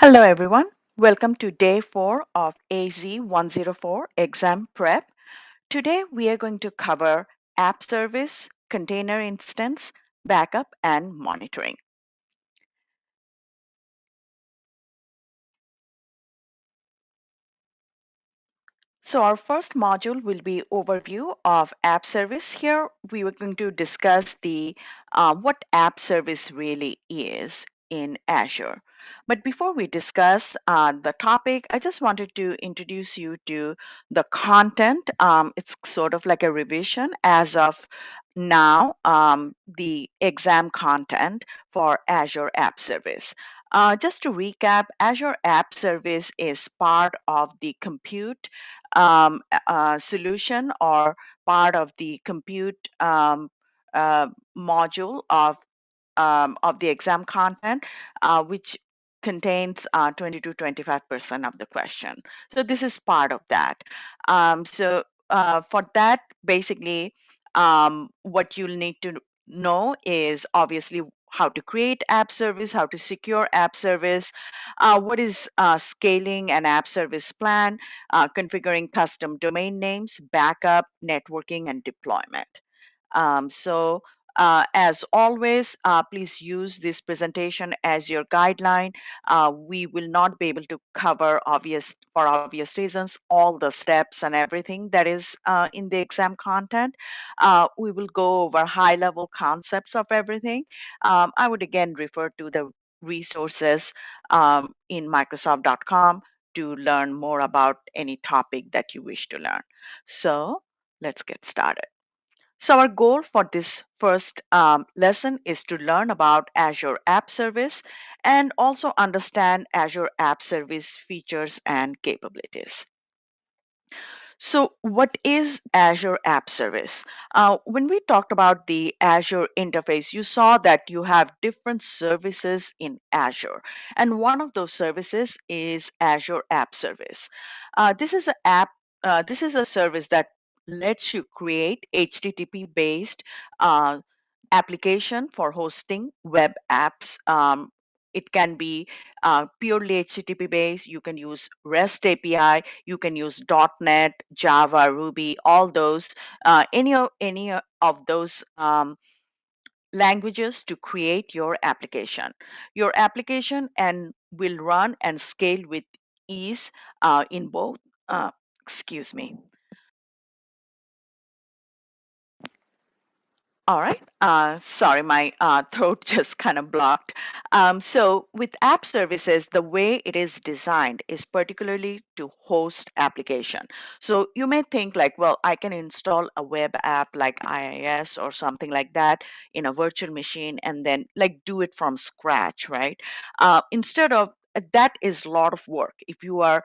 Hello everyone. Welcome to day 4 of AZ104 exam prep. Today we are going to cover app service, container instance, backup and monitoring. So our first module will be overview of app service. Here we are going to discuss the what app service really is in Azure. But before we discuss the topic, I just wanted to introduce you to the content. It's sort of like a revision as of now, the exam content for Azure App Service. Just to recap, Azure App Service is part of the compute solution or part of the compute module of the exam content, which contains 20 to 25% of the question. So this is part of that. For that, basically, what you'll need to know is obviously how to create app service, how to secure app service, what is scaling an app service plan, configuring custom domain names, backup, networking, and deployment. As always, please use this presentation as your guideline. We will not be able to cover for obvious reasons, all the steps and everything that is in the exam content. We will go over high level concepts of everything. I would again refer to the resources in Microsoft.com to learn more about any topic that you wish to learn. So let's get started. So our goal for this first lesson is to learn about Azure App Service and also understand Azure App Service features and capabilities. So what is Azure App Service? When we talked about the Azure interface, you saw that you have different services in Azure. And one of those services is Azure App Service. This is a service that lets you create HTTP based application for hosting web apps. It can be purely HTTP based. You can use REST API. You can use .NET, Java, Ruby, all those, any of those languages to create your application. Your application and will run and scale with ease in both. Excuse me. All right. Sorry, my throat just kind of blocked. So, with app services, the way it is designed is particularly to host application. So, you may think like, well, I can install a web app like IIS or something like that in a virtual machine and then like do it from scratch, right? Instead of that is a lot of work. If you are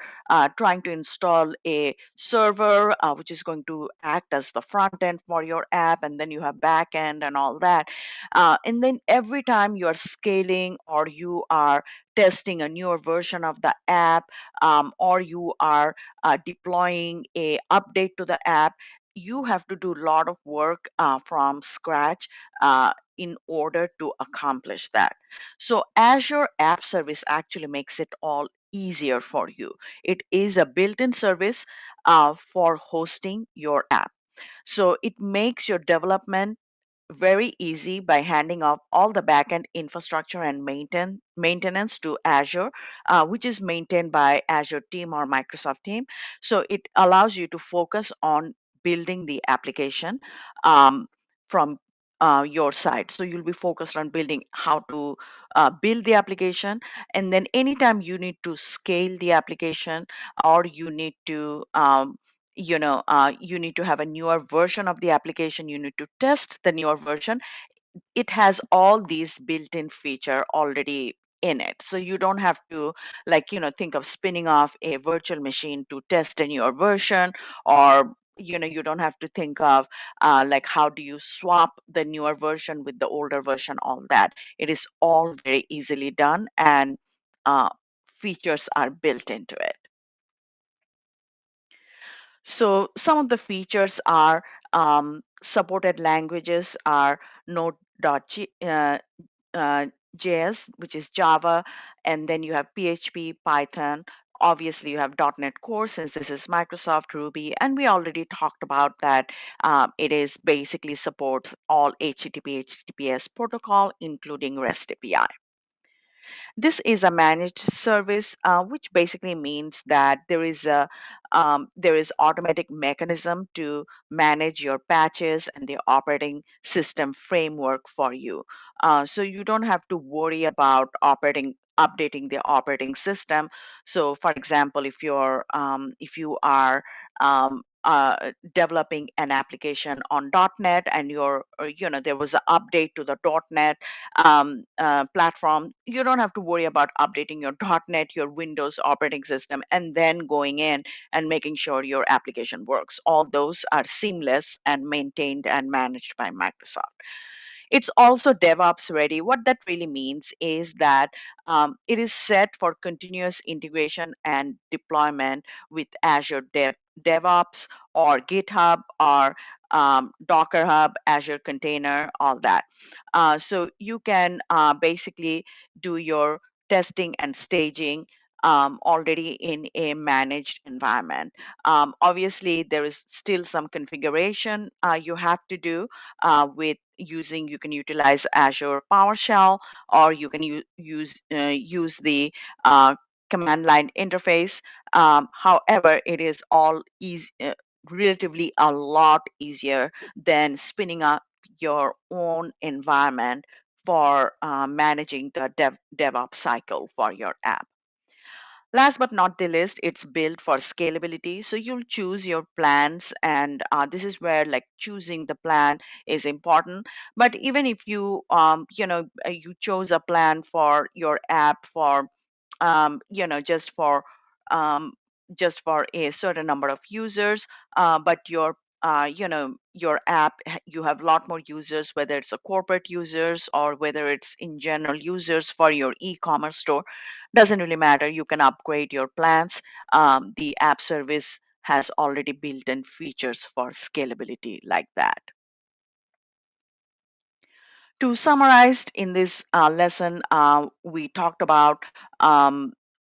trying to install a server, which is going to act as the front end for your app, and then you have back end and all that. And then every time you are scaling or you are testing a newer version of the app, or you are deploying a update to the app, you have to do a lot of work from scratch in order to accomplish that. So Azure App Service actually makes it all easier for you. It is a built-in service for hosting your app. So it makes your development very easy by handing off all the backend infrastructure and maintenance to Azure, which is maintained by Azure team or Microsoft team. So it allows you to focus on building the application from your side. So you'll be focused on building how to build the application, and then anytime you need to scale the application or you need to you need to have a newer version of the application, you need to test the newer version, it has all these built-in feature already in it, so you don't have to think of spinning off a virtual machine to test a newer version, or you don't have to think of like how do you swap the newer version with the older version, all that. It is all very easily done, and uh, features are built into it. So some of the features are supported languages are Node.js, JS, which is Java, and then you have PHP, Python. Obviously, you have .NET Core since this is Microsoft Ruby, and we already talked about that. It is basically supports all HTTP, HTTPS protocol, including REST API. This is a managed service, which basically means that there is automatic mechanism to manage your patches and the operating system framework for you. So you don't have to worry about updating the operating system. So, for example, if you are developing an application on .NET and there was an update to the .NET platform, you don't have to worry about updating your .NET, your Windows operating system, and then going in and making sure your application works. All those are seamless and maintained and managed by Microsoft. It's also DevOps ready. What that really means is that it is set for continuous integration and deployment with Azure DevOps or GitHub or Docker Hub, Azure Container, all that. So you can basically do your testing and staging already in a managed environment. Obviously, there is still some configuration you have to do you can utilize Azure PowerShell, or you can use the uh, command line interface. However, it is all easy, relatively a lot easier than spinning up your own environment for managing the DevOps cycle for your app. Last but not the least, it's built for scalability. So you'll choose your plans, and this is where like choosing the plan is important. But even if you chose a plan for your app for just um, for a certain number of users, but your app you have a lot more users, whether it's a corporate users or whether it's in general users for your e-commerce store, doesn't really matter. You can upgrade your plans. The app service has already built in features for scalability like that. To summarize in this lesson, we talked about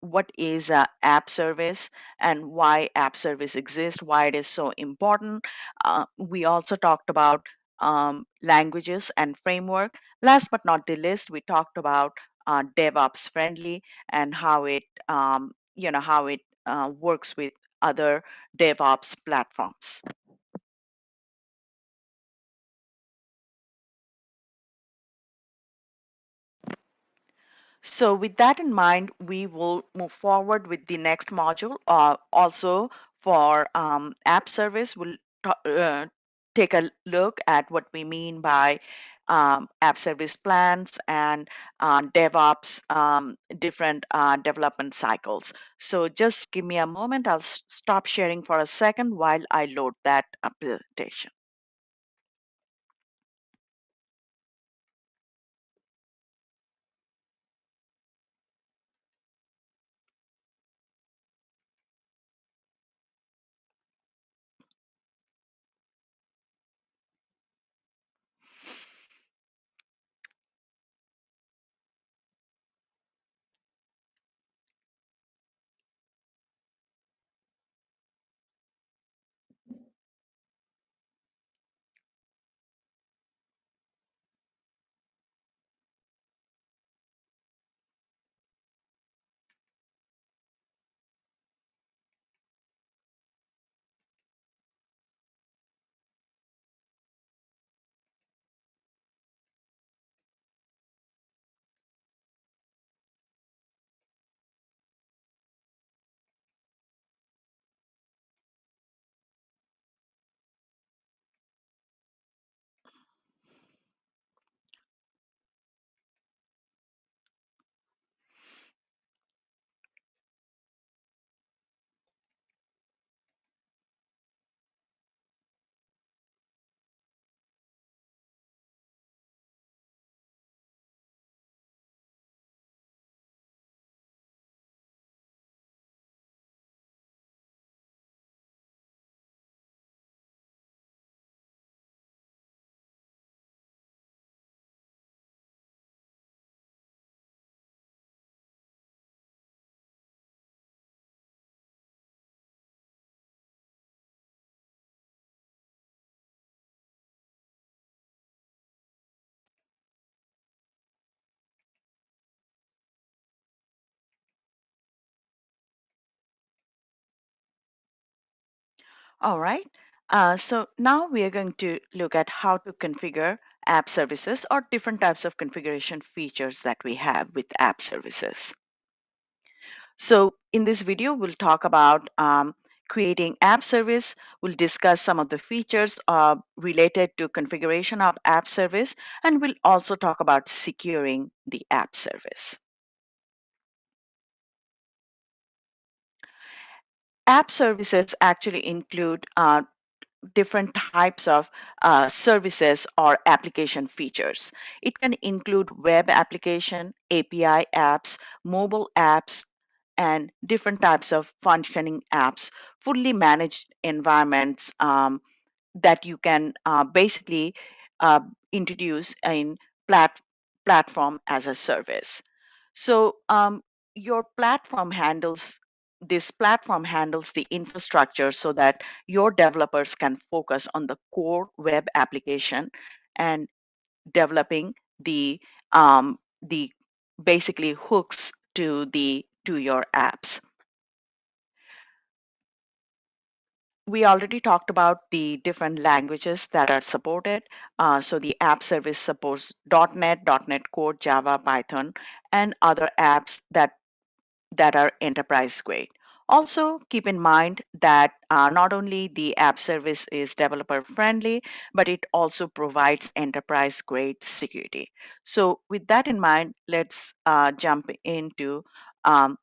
what is a app service and why app service exists, why it is so important. We also talked about languages and framework. Last but not the least, we talked about DevOps friendly and how it works with other DevOps platforms. So with that in mind, we will move forward with the next module. Also for app service, we'll take a look at what we mean by app service plans and DevOps, different development cycles. So just give me a moment. I'll stop sharing for a second while I load that presentation. All right. So now we are going to look at how to configure app services or different types of configuration features that we have with app services. So in this video, we'll talk about creating app service. We'll discuss some of the features related to configuration of app service, and we'll also talk about securing the app service. App services actually include different types of services or application features. It can include web application, API apps, mobile apps, and different types of functioning apps, fully managed environments that you can basically uh, introduce in plat- platform as a service. So your platform handles this platform handles the infrastructure so that your developers can focus on the core web application and developing the basically hooks to your apps. We already talked about the different languages that are supported. So the app service supports .NET Core, Java, Python, and other apps that are enterprise grade. Also, keep in mind that not only the app service is developer friendly, but it also provides enterprise grade security. So, with that in mind, let's jump into um,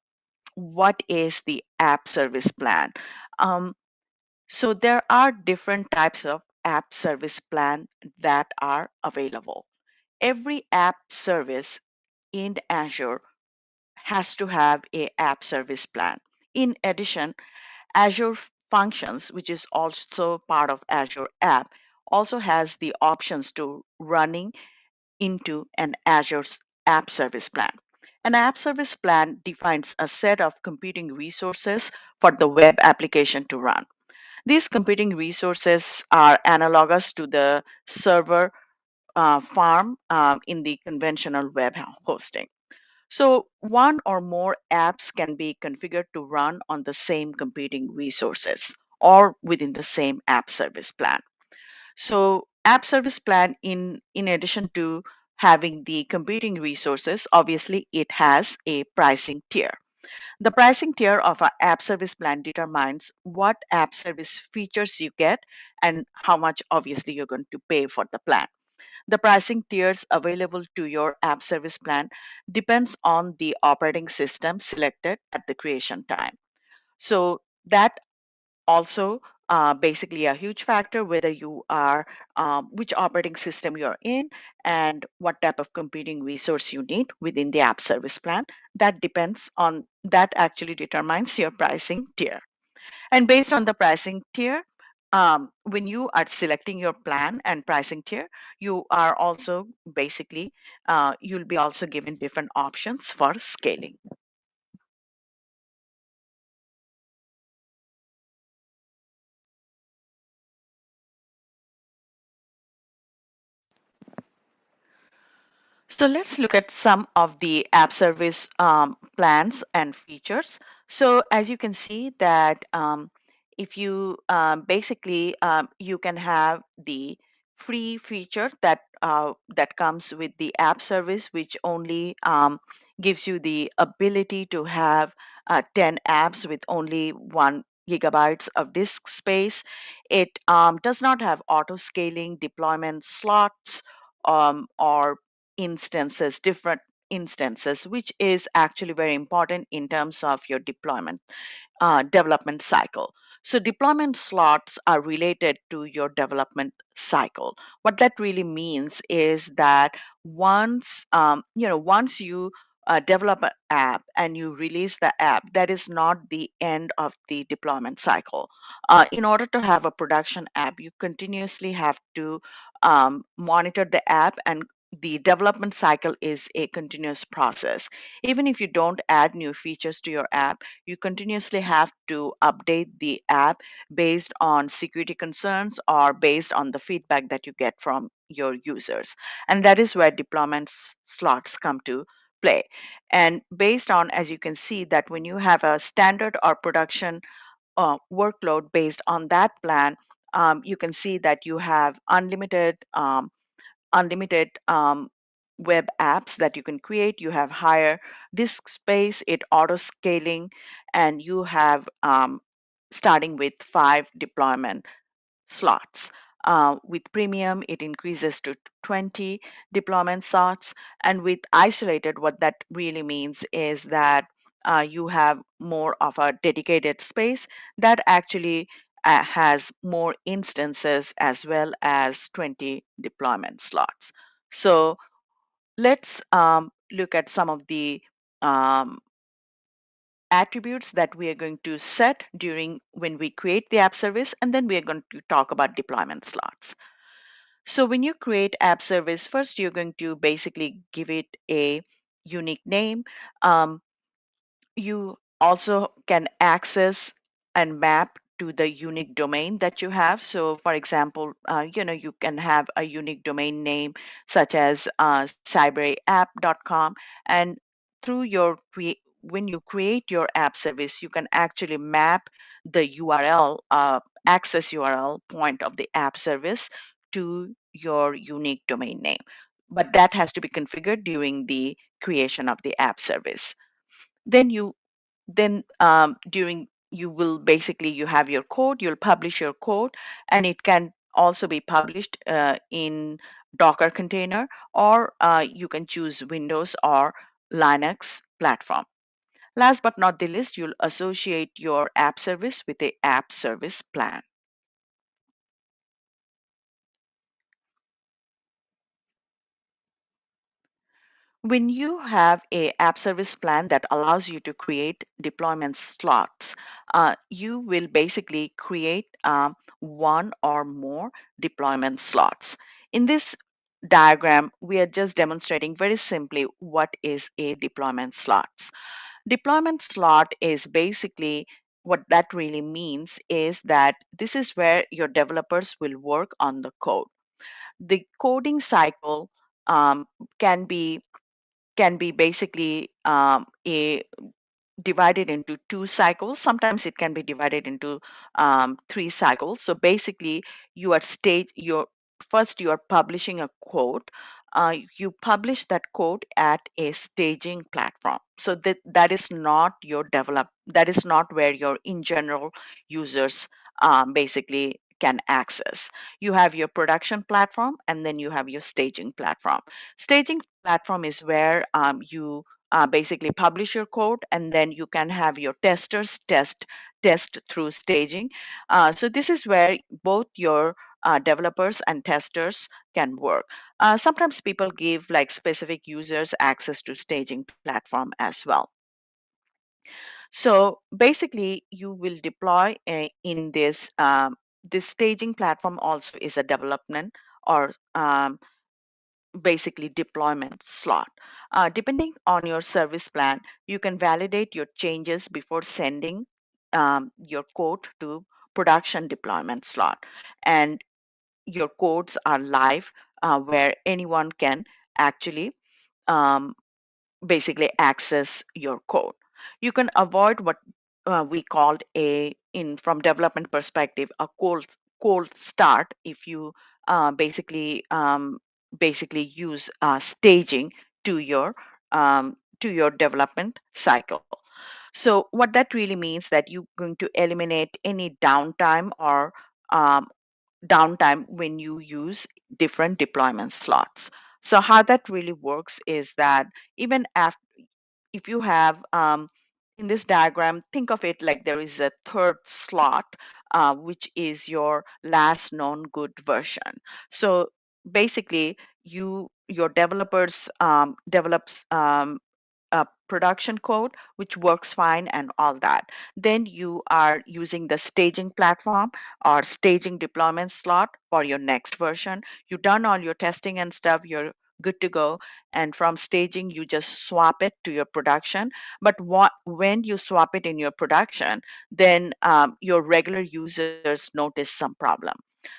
what is the app service plan. Um, so, there are different types of app service plan that are available. Every app service in Azure has to have a app service plan. In addition, Azure Functions, which is also part of Azure App, also has the options to running into an Azure app service plan. An app service plan defines a set of computing resources for the web application to run. These computing resources are analogous to the server farm in the conventional web hosting. So one or more apps can be configured to run on the same computing resources or within the same app service plan. So app service plan in addition to having the computing resources, obviously it has a pricing tier. The pricing tier of our app service plan determines what app service features you get and how much obviously you're going to pay for the plan. The pricing tiers available to your app service plan depends on the operating system selected at the creation time. So that also basically a huge factor whether you are which operating system you're in and what type of computing resource you need within the app service plan. That depends on that actually determines your pricing tier. And based on the pricing tier, when you are selecting your plan and pricing tier, you are also basically, you'll be also given different options for scaling. So let's look at some of the app service plans and features. So as you can see that if you basically you can have the free feature that comes with the app service, which only gives you the ability to have 10 apps with only 1 gigabytes of disk space. It does not have auto scaling deployment slots or instances, different instances, which is actually very important in terms of your deployment development cycle. So deployment slots are related to your development cycle. What that really means is that once you develop an app and you release the app, that is not the end of the deployment cycle. In order to have a production app, you continuously have to monitor the app, and the development cycle is a continuous process. Even if you don't add new features to your app, you continuously have to update the app based on security concerns or based on the feedback that you get from your users. And that is where deployment slots come to play. And based on, as you can see, that when you have a standard or production workload based on that plan, you can see that you have unlimited web apps that you can create. You have higher disk space, it auto scaling, and you have starting with 5 deployment slots. With premium, it increases to 20 deployment slots. And with isolated, what that really means is that you have more of a dedicated space that actually has more instances as well as 20 deployment slots. So let's look at some of the um, attributes that we are going to set during when we create the app service, and then we are going to talk about deployment slots. So when you create app service, first you're going to basically give it a unique name. Um, you also can access and map to the unique domain that you have. So for example, you can have a unique domain name such as cybraryapp.com, and through when you create your app service, you can actually map the URL, access URL point of the app service to your unique domain name. But that has to be configured during the creation of the app service. Then during you will basically you have your code, you'll publish your code, and it can also be published in Docker container, or you can choose Windows or Linux platform. Last but not the least, you'll associate your app service with a app service plan. When you have a app service plan that allows you to create deployment slots, you will basically create one or more deployment slots. In this diagram, we are just demonstrating very simply what is a deployment slots. Deployment slot is basically what that really means is that this is where your developers will work on the code. The coding cycle um, can be basically a divided into 2 cycles. Sometimes it can be divided into 3 cycles. So basically, you are publishing a code. You publish that code at a staging platform. So that is not your develop. That is not where your in general users basically can access. You have your production platform, and then you have your staging platform. Staging platform is where you basically publish your code, and then you can have your testers test through staging. So this is where both your developers and testers can work. Sometimes people give like specific users access to staging platform as well. So basically, you will deploy in this staging platform also is a development or basically deployment slot. Depending on your service plan, you can validate your changes before sending your code to production deployment slot. And your codes are live where anyone can actually um, basically access your code. You can avoid what we called a in from development perspective a cold start if you basically use staging to your development cycle. So what that really means that you're going to eliminate any um, downtime when you use different deployment slots. So how that really works is that even after if you have in this diagram, think of it like there is a third slot, which is your last known good version. So basically, your developers develops production code, which works fine and all that. Then you are using the staging platform or staging deployment slot for your next version. You've done all your testing and stuff. You're good to go. And from staging, you just swap it to your production. But when you swap it in your production, then your regular users notice some problem.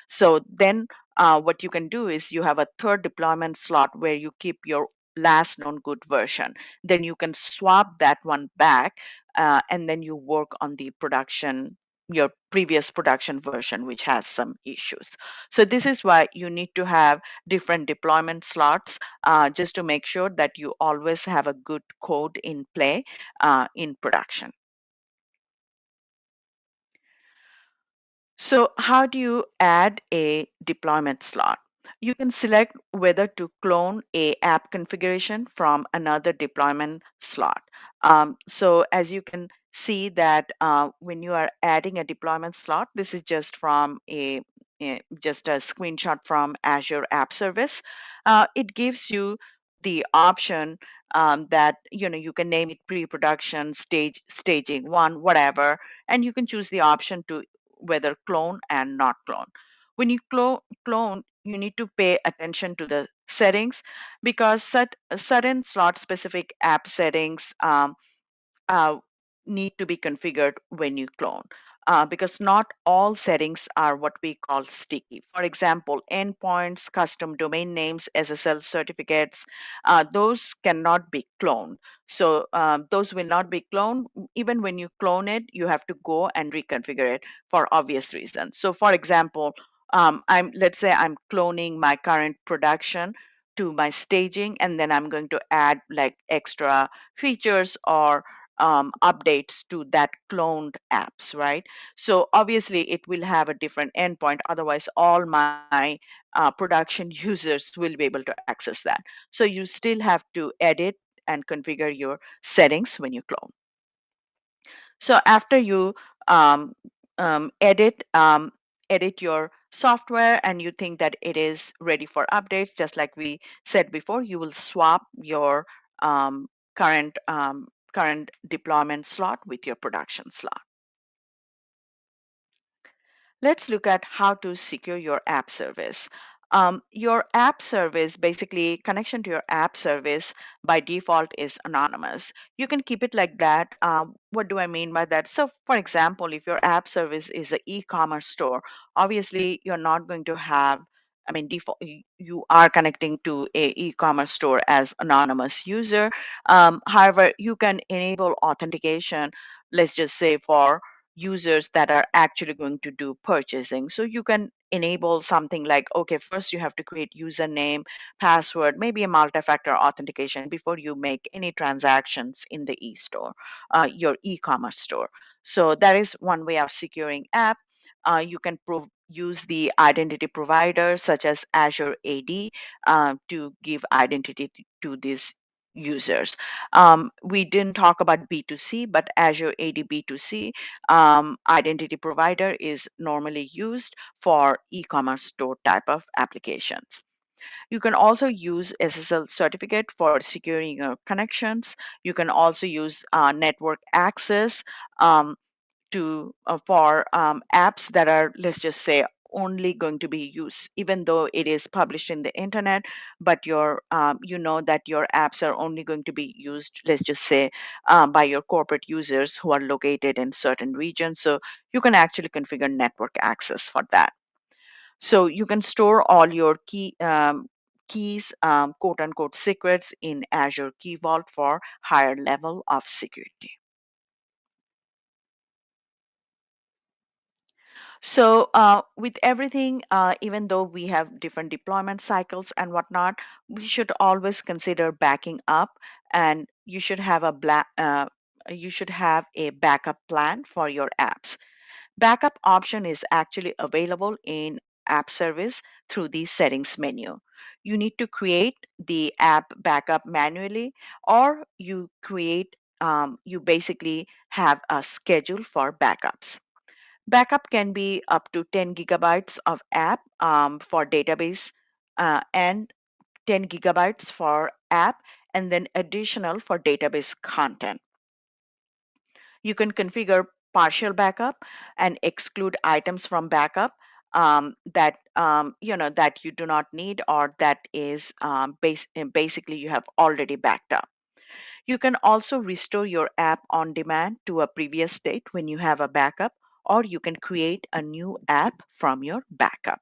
So then what you can do is you have a third deployment slot where you keep your last known good version. Then you can swap that one back and then you work on the production your previous production version which has some issues. So this is why you need to have different deployment slots, just to make sure that you always have a good code in play in production. So how do you add a deployment slot? You can select whether to clone a app configuration from another deployment slot. So as you can see that when you are adding a deployment slot, this is just from just a screenshot from Azure App Service. It gives you the option that you can name it pre-production, staging one, whatever, and you can choose the option to whether clone and not clone. When you clone, you need to pay attention to the settings because certain slot specific app settings uh, need to be configured when you clone. Because not all settings are what we call sticky. For example, endpoints, custom domain names, SSL certificates, those cannot be cloned. So those will not be cloned. Even when you clone it, you have to go and reconfigure it for obvious reasons. So for example, let's say I'm cloning my current production to my staging, and then I'm going to add like extra features or updates to that cloned apps, right? So obviously it will have a different endpoint. Otherwise, all my production users will be able to access that. So you still have to edit and configure your settings when you clone. So after you um, edit your software and you think that it is ready for updates, just like we said before, you will swap your um, current current deployment slot with your production slot. Let's look at how to secure your app service. Your app service, basically connection to your app service by default is anonymous. You can keep it like that. What do I mean by that? So for example, if your app service is an e-commerce store, obviously you're not going to have, I mean, default, you are connecting to a e-commerce store as anonymous user. However, you can enable authentication, let's just say for users that are actually going to do purchasing. So you can enable something like, okay, first you have to create username, password, maybe a multi-factor authentication before you make any transactions in the e-store, your e-commerce store. So that is one way of securing app. You can use the identity provider such as Azure AD to give identity to these users. We didn't talk about B2C, but Azure AD B2C identity provider is normally used for e-commerce store type of applications. You can also use SSL certificate for securing your connections. You can also use network access um, to for apps that are, let's just say, only going to be used even though it is published in the internet, but you know that your apps are only going to be used, let's just say, by your corporate users who are located in certain regions. So you can actually configure network access for that. So you can store all your keys, quote unquote secrets, in Azure Key Vault for higher level of security. So with everything, even though we have different deployment cycles and whatnot, we should always consider backing up, and you should have a backup plan for your apps. Backup option is actually available in App Service through the settings menu. You need to create the app backup manually, or you basically have a schedule for backups. Backup can be up to 10 gigabytes of app for database, and 10 gigabytes for app, and then additional for database content. You can configure partial backup and exclude items from backup that you do not need, or that is basically you have already backed up. You can also restore your app on demand to a previous state when you have a backup, or you can create a new app from your backup.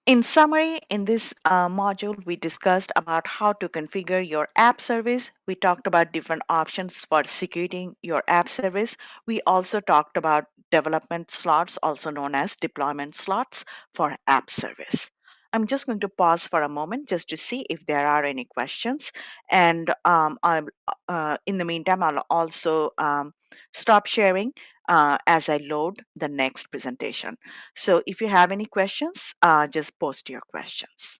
In summary, in this module, we discussed about how to configure your app service. We talked about different options for securing your app service. We also talked about development slots, also known as deployment slots for app service. I'm just going to pause for a moment just to see if there are any questions. And in the meantime, I'll also stop sharing as I load the next presentation. So if you have any questions, just post your questions.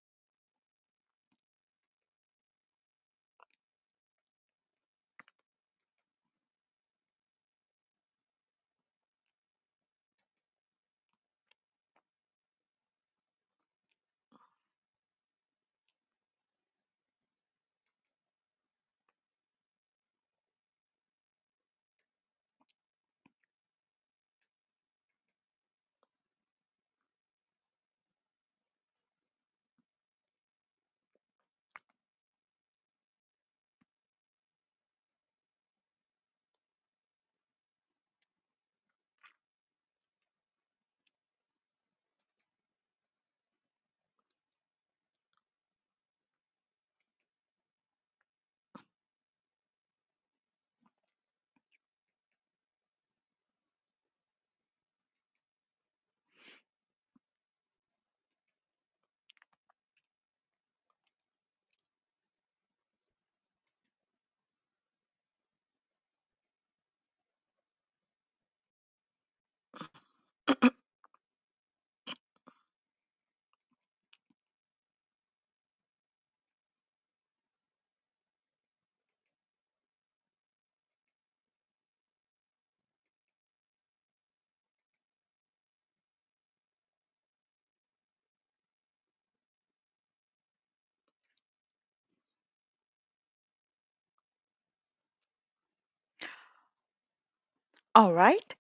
All right.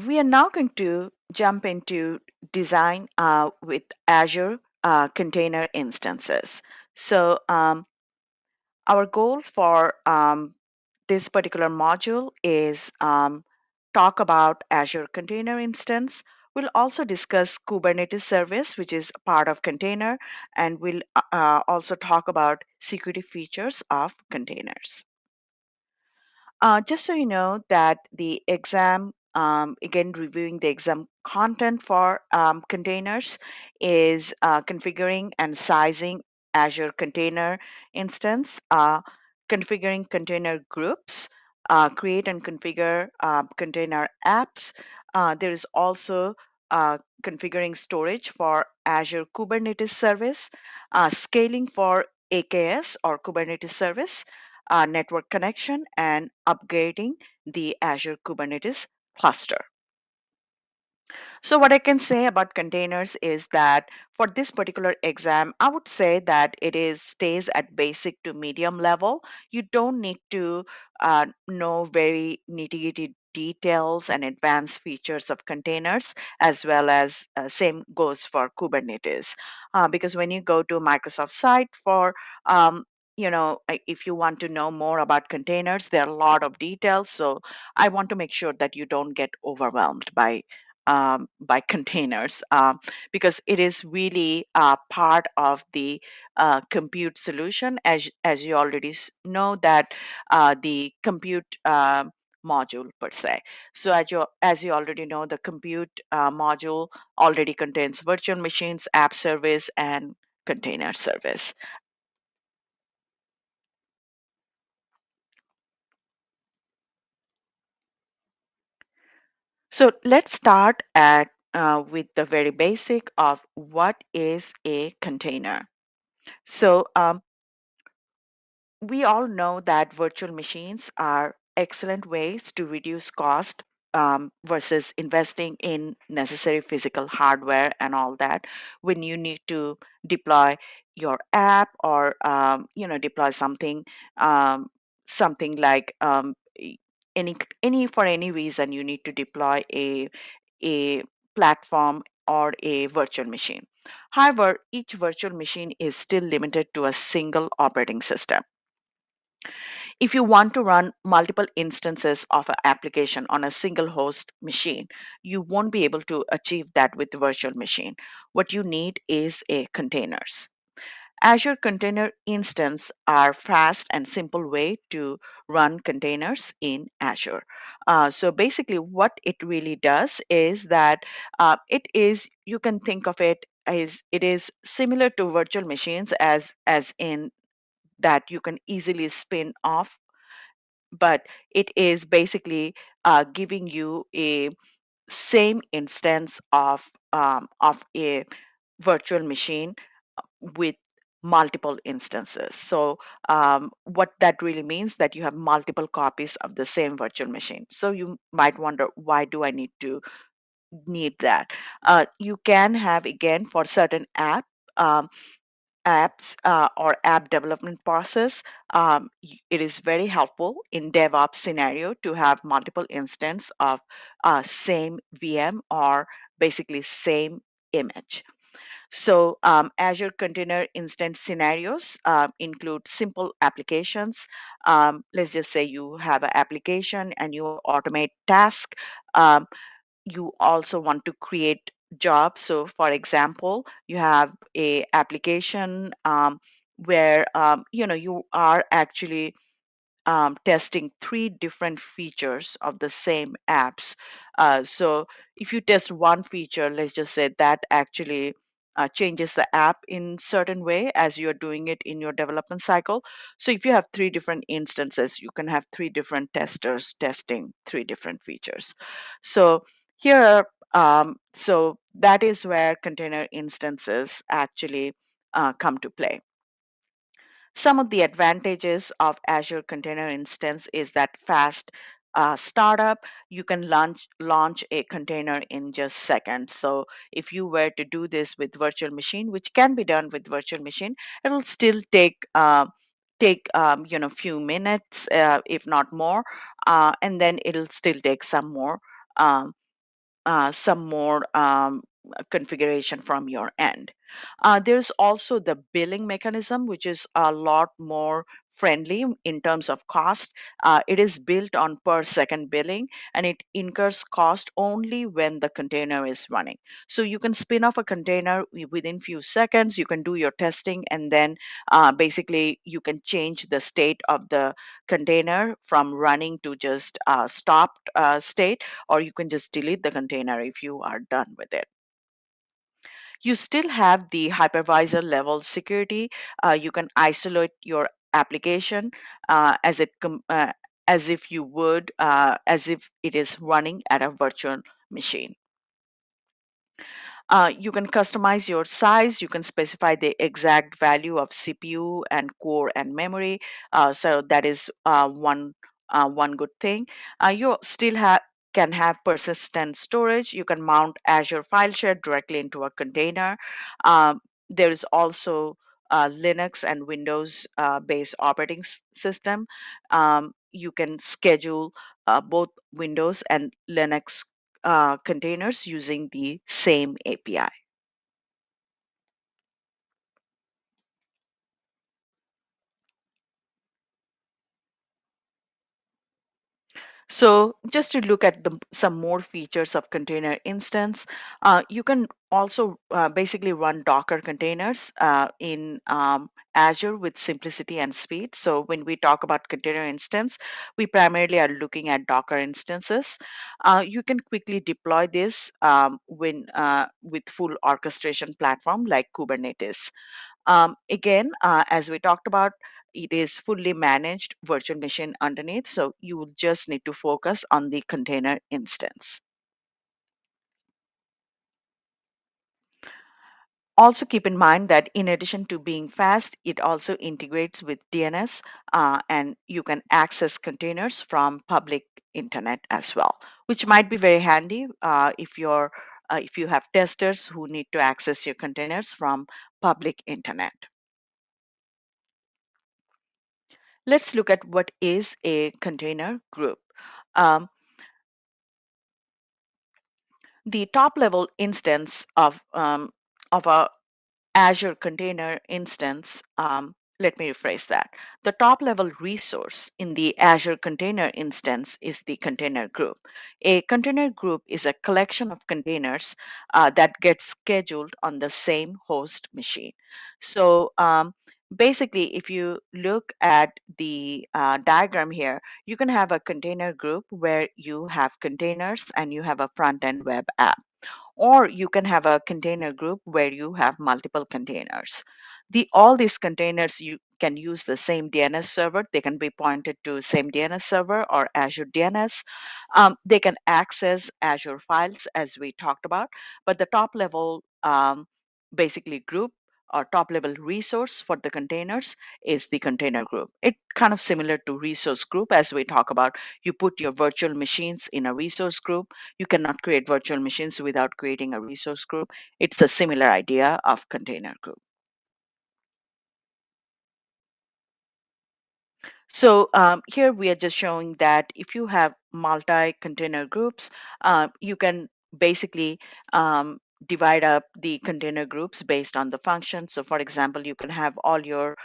We are now going to jump into design with Azure container instances. So our goal for this particular module is talk about Azure Container Instance. We'll also discuss Kubernetes service, which is part of container, and we'll also talk about security features of containers. Just so you know that the exam, again, reviewing the exam content for containers is configuring and sizing Azure Container Instance, configuring container groups, create and configure container apps. There is also configuring storage for Azure Kubernetes Service, scaling for AKS or Kubernetes Service, network connection, and upgrading the Azure Kubernetes cluster. So what I can say about containers is that for this particular exam, I would say that it is stays at basic to medium level. You don't need to know very nitty-gritty details and advanced features of containers, as well as same goes for Kubernetes. Because when you go to Microsoft site for if you want to know more about containers, there are a lot of details. So I want to make sure that you don't get overwhelmed by containers, because it is really part of the compute solution, as you already know that the compute module per se. So as you already know, the compute module already contains virtual machines, app service, and container service. So let's start with the very basic of what is a container. So we all know that virtual machines are excellent ways to reduce cost versus investing in necessary physical hardware and all that when you need to deploy your app or deploy something like any for any reason you need to deploy a platform or a virtual machine. However, each virtual machine is still limited to a single operating system. If you want to run multiple instances of an application on a single host machine, you won't be able to achieve that with the virtual machine. What you need is a containers. Azure Container Instance are fast and simple way to run containers in Azure. So basically, what it really does is that you can think of it as it is similar to virtual machines as in that you can easily spin off, but it is basically giving you a same instance of a virtual machine with multiple instances. So what that really means that you have multiple copies of the same virtual machine. So you might wonder, why do I need that? You can have, again, for certain um, apps or app development process, it is very helpful in DevOps scenario to have multiple instance of same VM or basically same image. So Azure Container Instance scenarios include simple applications. Let's just say you have an application and you automate task. Um, you also want to create jobs. So for example, you have a application where you are actually testing three different features of the same apps. So if you test one feature, let's just say that actually changes the app in certain way as you're doing it in your development cycle. So if you have three different instances, you can have three different testers testing three different features. So here, so that is where container instances actually come to play. Some of the advantages of Azure Container Instance is that fast startup. You can launch a container in just seconds. So if you were to do this with virtual machine, which can be done with virtual machine, it will still take few minutes, if not more, and then it'll still take um, some more configuration from your end. There's also the billing mechanism, which is a lot more friendly in terms of cost. It is built on per second billing, and it incurs cost only when the container is running. So you can spin off a container within few seconds. You can do your testing, and then basically you can change the state of the container from running to just stopped state, or you can just delete the container if you are done with it. You still have the hypervisor level security. You can isolate your application as if you would as if it is running at a virtual machine. You can customize your size. You can specify the exact value of CPU and core and memory. So that is one good thing. You still can have persistent storage. You can mount Azure File Share directly into a container. There is also Linux and Windows based operating system. You can schedule both Windows and Linux containers using the same API. So just to look at some more features of container instance, you can also basically run Docker containers in Azure with simplicity and speed. So when we talk about container instance, we primarily are looking at Docker instances. You can quickly deploy this with full orchestration platform like Kubernetes. Again, as we talked about, it is fully managed virtual machine underneath, so you will just need to focus on the container instance. Also keep in mind that in addition to being fast, it also integrates with DNS, and you can access containers from public internet as well, which might be very handy if you have testers who need to access your containers from public internet. Let's look at what is a container group. Um, the top level instance of a Azure container instance let me rephrase that. The top level resource in the Azure container instance is the container group. A container group is a collection of containers that get scheduled on the same host machine. So basically, if you look at the diagram here, you can have a container group where you have containers and you have a front end web app, or you can have a container group where you have multiple containers. All these containers, you can use the same DNS server. They can be pointed to same DNS server or Azure DNS. They can access Azure files, as we talked about, but the top level basically group or top level resource for the containers is the container group. It kind of similar to resource group, as we talk about. You put your virtual machines in a resource group. You cannot create virtual machines without creating a resource group. It's a similar idea of container group. So here we are just showing that if you have multi-container groups, you can basically divide up the container groups based on the function. So for example, you can have all your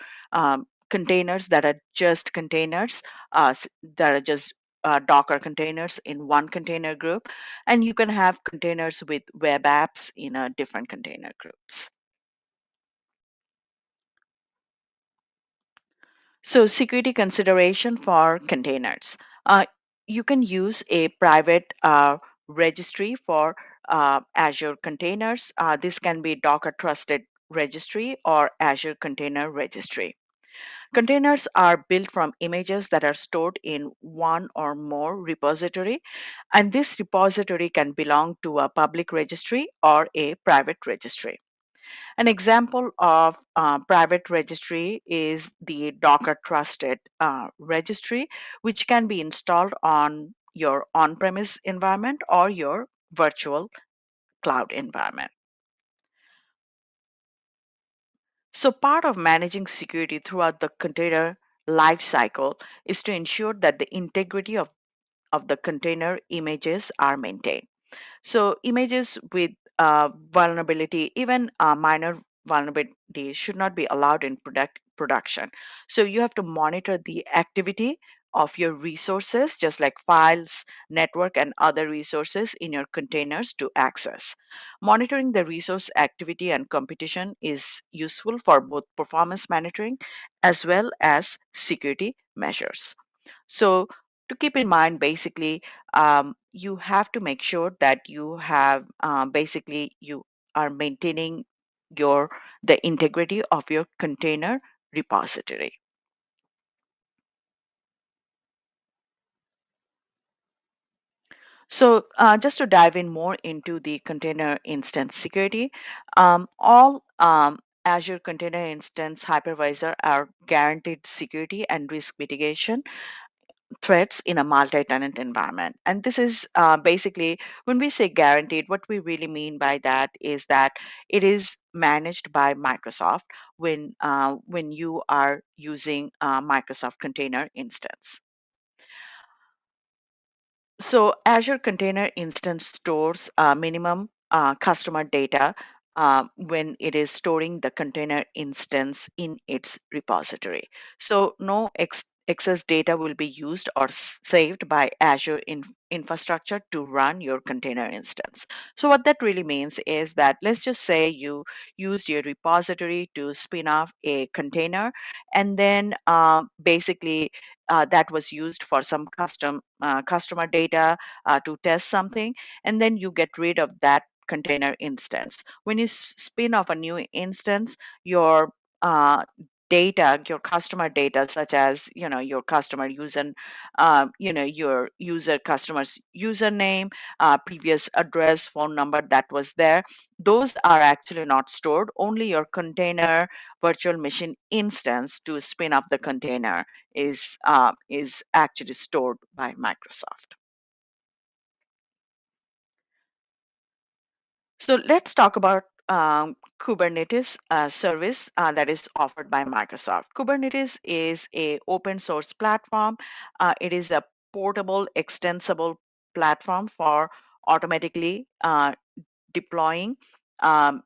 containers that are just containers, that are just Docker containers in one container group, and you can have containers with web apps in a different container groups. So security consideration for containers. Uh, you can use a private registry for Azure containers. This can be Docker trusted registry or Azure container registry. Containers are built from images that are stored in one or more repository, and this repository can belong to a public registry or a private registry. An example of private registry is the Docker Trusted registry, which can be installed on your on-premise environment or your virtual cloud environment. So part of managing security throughout the container lifecycle is to ensure that the integrity of the container images are maintained. So images with vulnerability, even minor vulnerability, should not be allowed in production. So you have to monitor the activity of your resources, just like files, network, and other resources in your containers to access. Monitoring the resource activity and competition is useful for both performance monitoring as well as security measures. So to keep in mind, basically, you have to make sure that you have basically you are maintaining your the integrity of your container repository. So just to dive in more into the container instance security, all Azure Container Instance Hypervisor are guaranteed security and risk mitigation threats in a multi-tenant environment. And this is basically, when we say guaranteed, what we really mean by that is that it is managed by Microsoft when you are using Microsoft Container Instance. So Azure Container Instance stores minimum customer data when it is storing the container instance in its repository. So no excess data will be used or saved by Azure infrastructure to run your container instance. So what that really means is that, let's just say you used your repository to spin off a container, and then basically that was used for some customer data to test something, and then you get rid of that container instance. When you spin off a new instance, your data, your customer data, such as your customer user, your user customer's username, previous address, phone number that was there, those are actually not stored. Only your container virtual machine instance to spin up the container is actually stored by Microsoft. So let's talk about Kubernetes service that is offered by Microsoft. Kubernetes is a open source platform. It is a portable, extensible platform for automatically deploying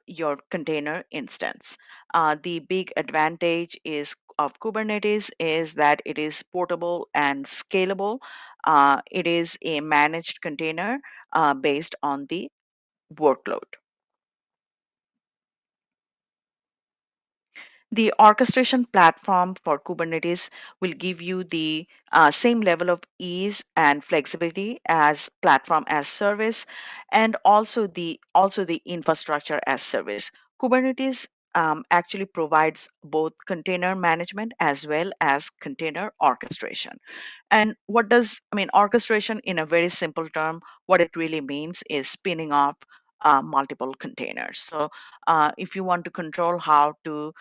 your container instance. The big advantage is of Kubernetes is that it is portable and scalable. It is a managed container based on the workload. The orchestration platform for Kubernetes will give you the same level of ease and flexibility as platform as service, and also the infrastructure as service. Kubernetes actually provides both container management as well as container orchestration. And what does, I mean, orchestration in a very simple term, what it really means is spinning off multiple containers. So if you want to control how to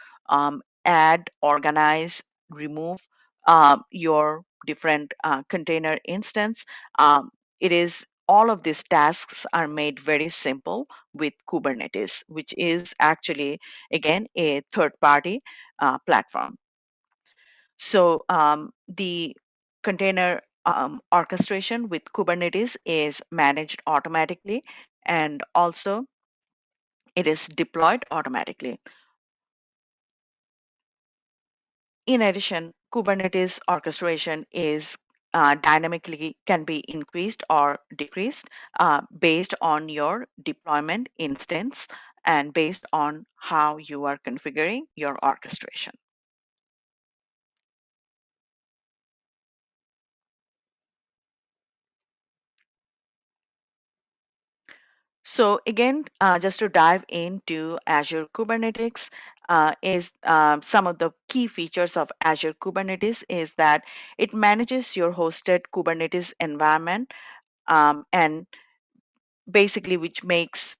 add, organize, remove your different container instance, it is all of these tasks are made very simple with Kubernetes, which is actually, again, a third party platform. So the container orchestration with Kubernetes is managed automatically, and also it is deployed automatically. In addition, Kubernetes orchestration is dynamically can be increased or decreased based on your deployment instance and based on how you are configuring your orchestration. So again, just to dive into Azure Kubernetes, is some of the key features of Azure Kubernetes is that it manages your hosted Kubernetes environment, and basically which makes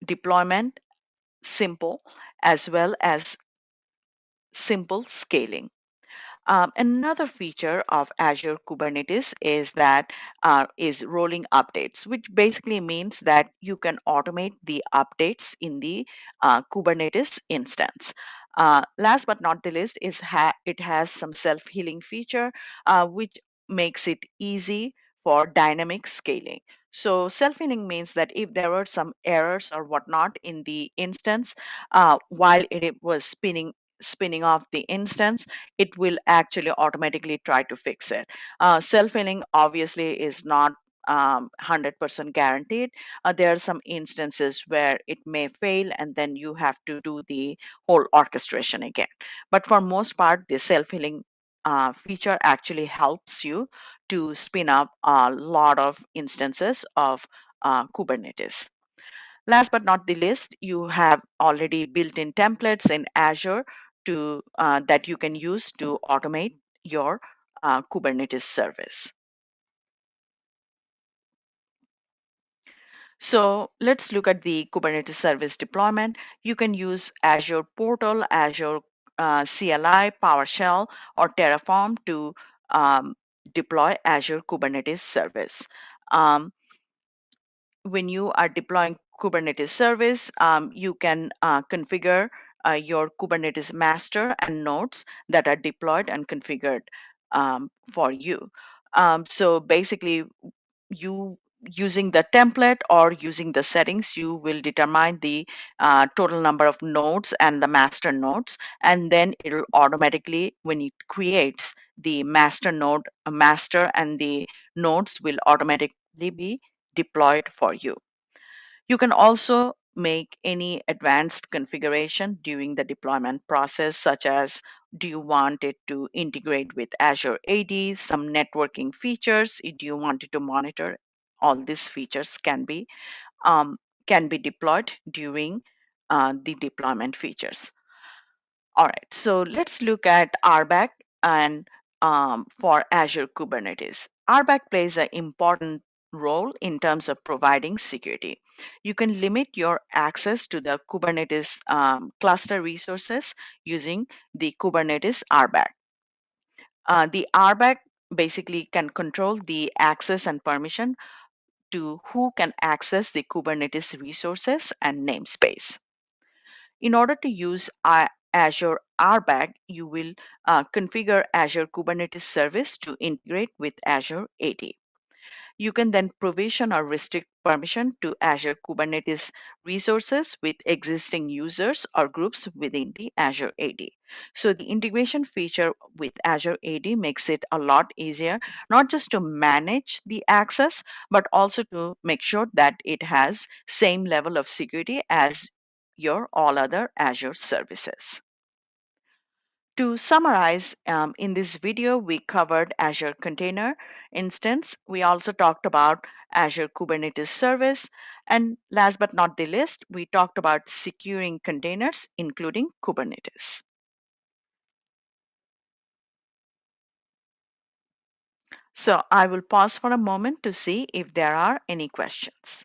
deployment simple as well as simple scaling. Another feature of Azure Kubernetes is that is rolling updates, which basically means that you can automate the updates in the Kubernetes instance. Last but not the least is it has some self-healing feature, which makes it easy for dynamic scaling. So self-healing means that if there were some errors or whatnot in the instance while it was spinning off the instance, it will actually automatically try to fix it. Self-healing obviously is not 100% guaranteed. There are some instances where it may fail and then you have to do the whole orchestration again. But for most part, the self-healing feature actually helps you to spin up a lot of instances of Kubernetes. Last but not the least, you have already built-in templates in Azure to that you can use to automate your Kubernetes service. So let's look at the Kubernetes service deployment. You can use Azure Portal, Azure CLI, PowerShell, or Terraform to deploy Azure Kubernetes service. Um, when you are deploying Kubernetes service, you can configure your Kubernetes master and nodes that are deployed and configured for you. So basically, you using the template or using the settings, you will determine the total number of nodes and the master nodes, and then it will automatically, when it creates the master node, master and the nodes will automatically be deployed for you. You can also make any advanced configuration during the deployment process, such as do you want it to integrate with Azure AD, some networking features, do you want it to monitor? All these features can be deployed during the deployment features. All right, so let's look at RBAC and for Azure Kubernetes. RBAC plays an important role in terms of providing security. You can limit your access to the Kubernetes cluster resources using the Kubernetes RBAC. The RBAC basically can control the access and permission to who can access the Kubernetes resources and namespace. In order to use Azure RBAC, you will configure Azure Kubernetes Service to integrate with Azure AD. You can then provision or restrict permission to Azure Kubernetes resources with existing users or groups within the Azure AD. So the integration feature with Azure AD makes it a lot easier, not just to manage the access, but also to make sure that it has same level of security as your all other Azure services. To summarize, in this video, we covered Azure Container Instance. We also talked about Azure Kubernetes Service. And last but not the least, we talked about securing containers, including Kubernetes. So I will pause for a moment to see if there are any questions.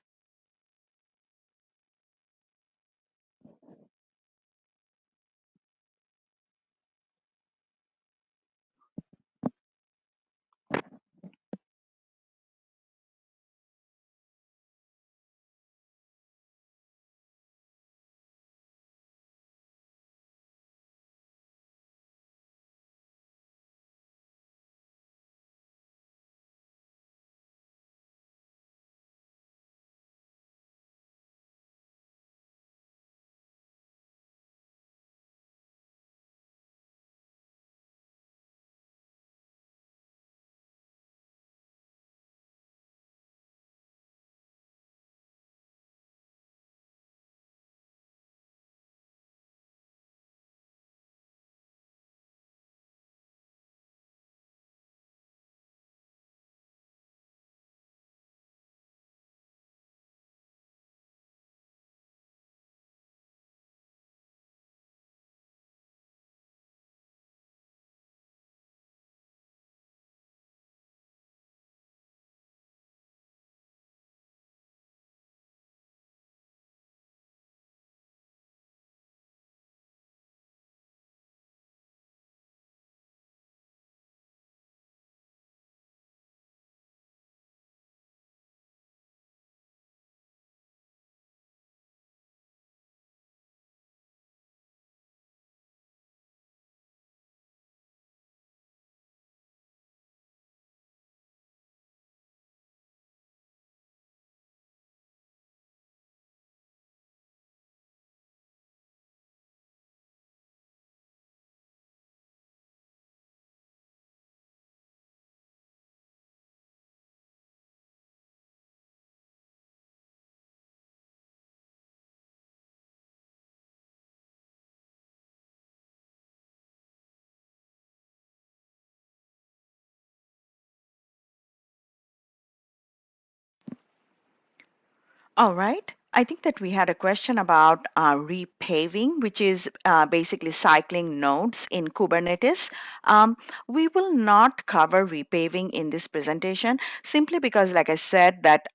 All right. I think that we had a question about repaving, which is basically cycling nodes in Kubernetes. Um, we will not cover repaving in this presentation simply because, like I said, that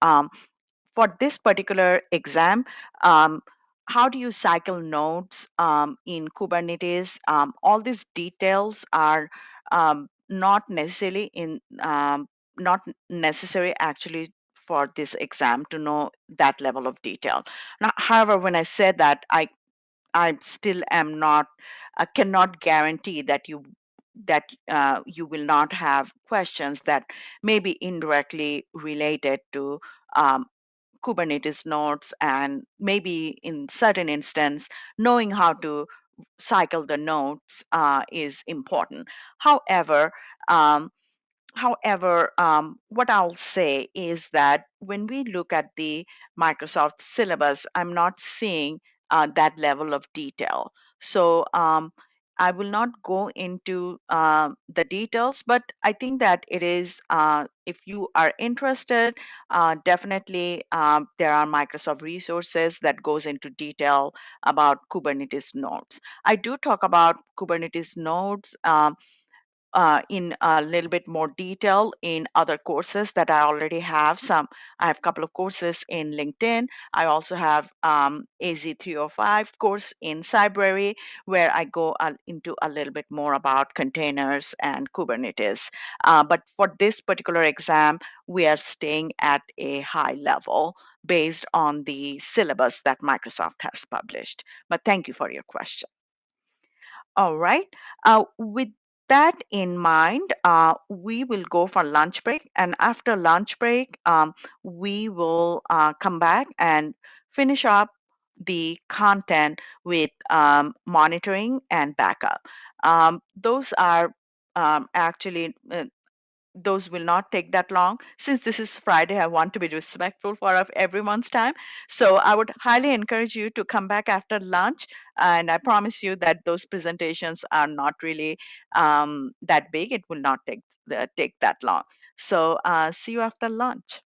for this particular exam, um, how do you cycle nodes in Kubernetes? All these details are not necessarily not necessary actually for this exam to know that level of detail. Now, however, when I said that, I still am not cannot guarantee that you will not have questions that may be indirectly related to um, Kubernetes nodes, and maybe in certain instance, knowing how to cycle the nodes is important. However, um, what I'll say is that when we look at the Microsoft syllabus, I'm not seeing that level of detail. So I will not go into the details, but I think that it is, if you are interested, definitely there are Microsoft resources that goes into detail about Kubernetes nodes. I do talk about Kubernetes nodes in a little bit more detail in other courses that I already have. I have a couple of courses in LinkedIn. I also have AZ305 course in Cybrary, where I go into a little bit more about containers and Kubernetes. But for this particular exam, we are staying at a high level based on the syllabus that Microsoft has published. But thank you for your question. All right. With that in mind, we will go for lunch break. And after lunch break, we will come back and finish up the content with monitoring and backup. Those are actually those will not take that long. Since this is Friday, I want to be respectful for of everyone's time. So I would highly encourage you to come back after lunch. And I promise you that those presentations are not really that big. It will not take that long. So see you after lunch.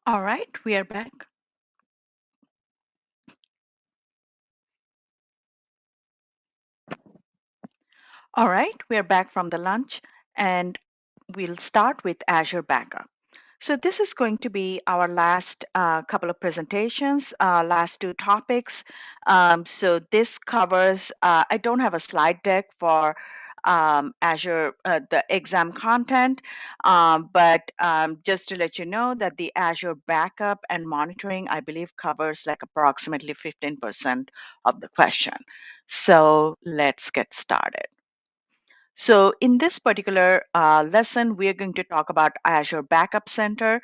All right, we are back. All right, we are back from the lunch and we'll start with Azure Backup. So this is going to be our last couple of presentations, last two topics. So this covers, I don't have a slide deck for Azure, the exam content, but just to let you know that the Azure backup and monitoring, I believe, covers like approximately 15% of the question. So let's get started. So in this particular lesson, we are going to talk about Azure Backup Center,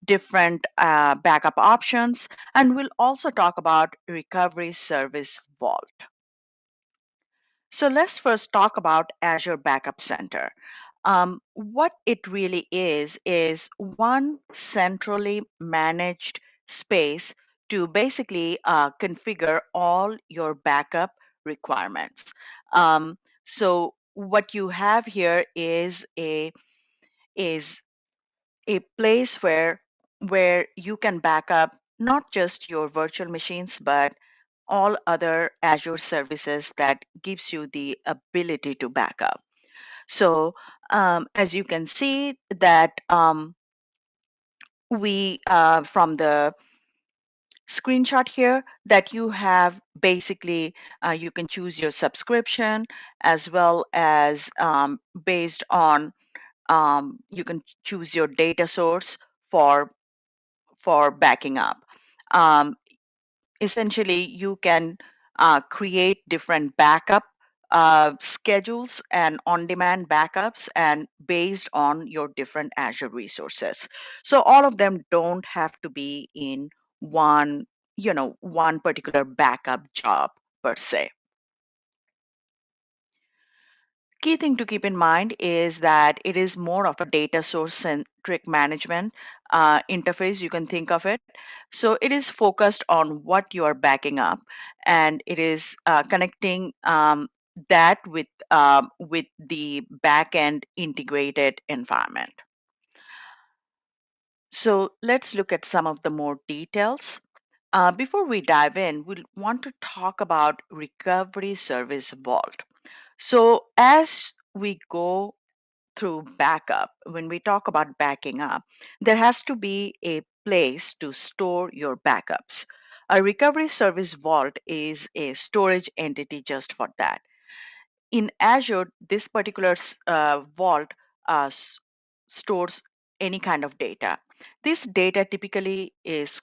different backup options, and we'll also talk about Recovery Service Vault. So let's first talk about Azure Backup Center. What it really is one centrally managed space to basically configure all your backup requirements. So what you have here is a place where you can back up not just your virtual machines but all other Azure services that gives you the ability to back up. So as you can see that we from the screenshot here that you have basically you can choose your subscription as well as based on you can choose your data source for backing up. Um, Essentially, you can create different backup schedules and on-demand backups and based on your different Azure resources. So all of them don't have to be in one, one particular backup job per se. Key thing to keep in mind is that it is more of a data source centric management interface, you can think of it. So it is focused on what you are backing up, and it is connecting that with the backend integrated environment. So let's look at some of the more details. Before we dive in, we'll want to talk about Recovery Service Vault. So as we go through backup, when we talk about backing up, there has to be a place to store your backups. A recovery service vault is a storage entity just for that. In Azure, this particular vault stores any kind of data. This data typically is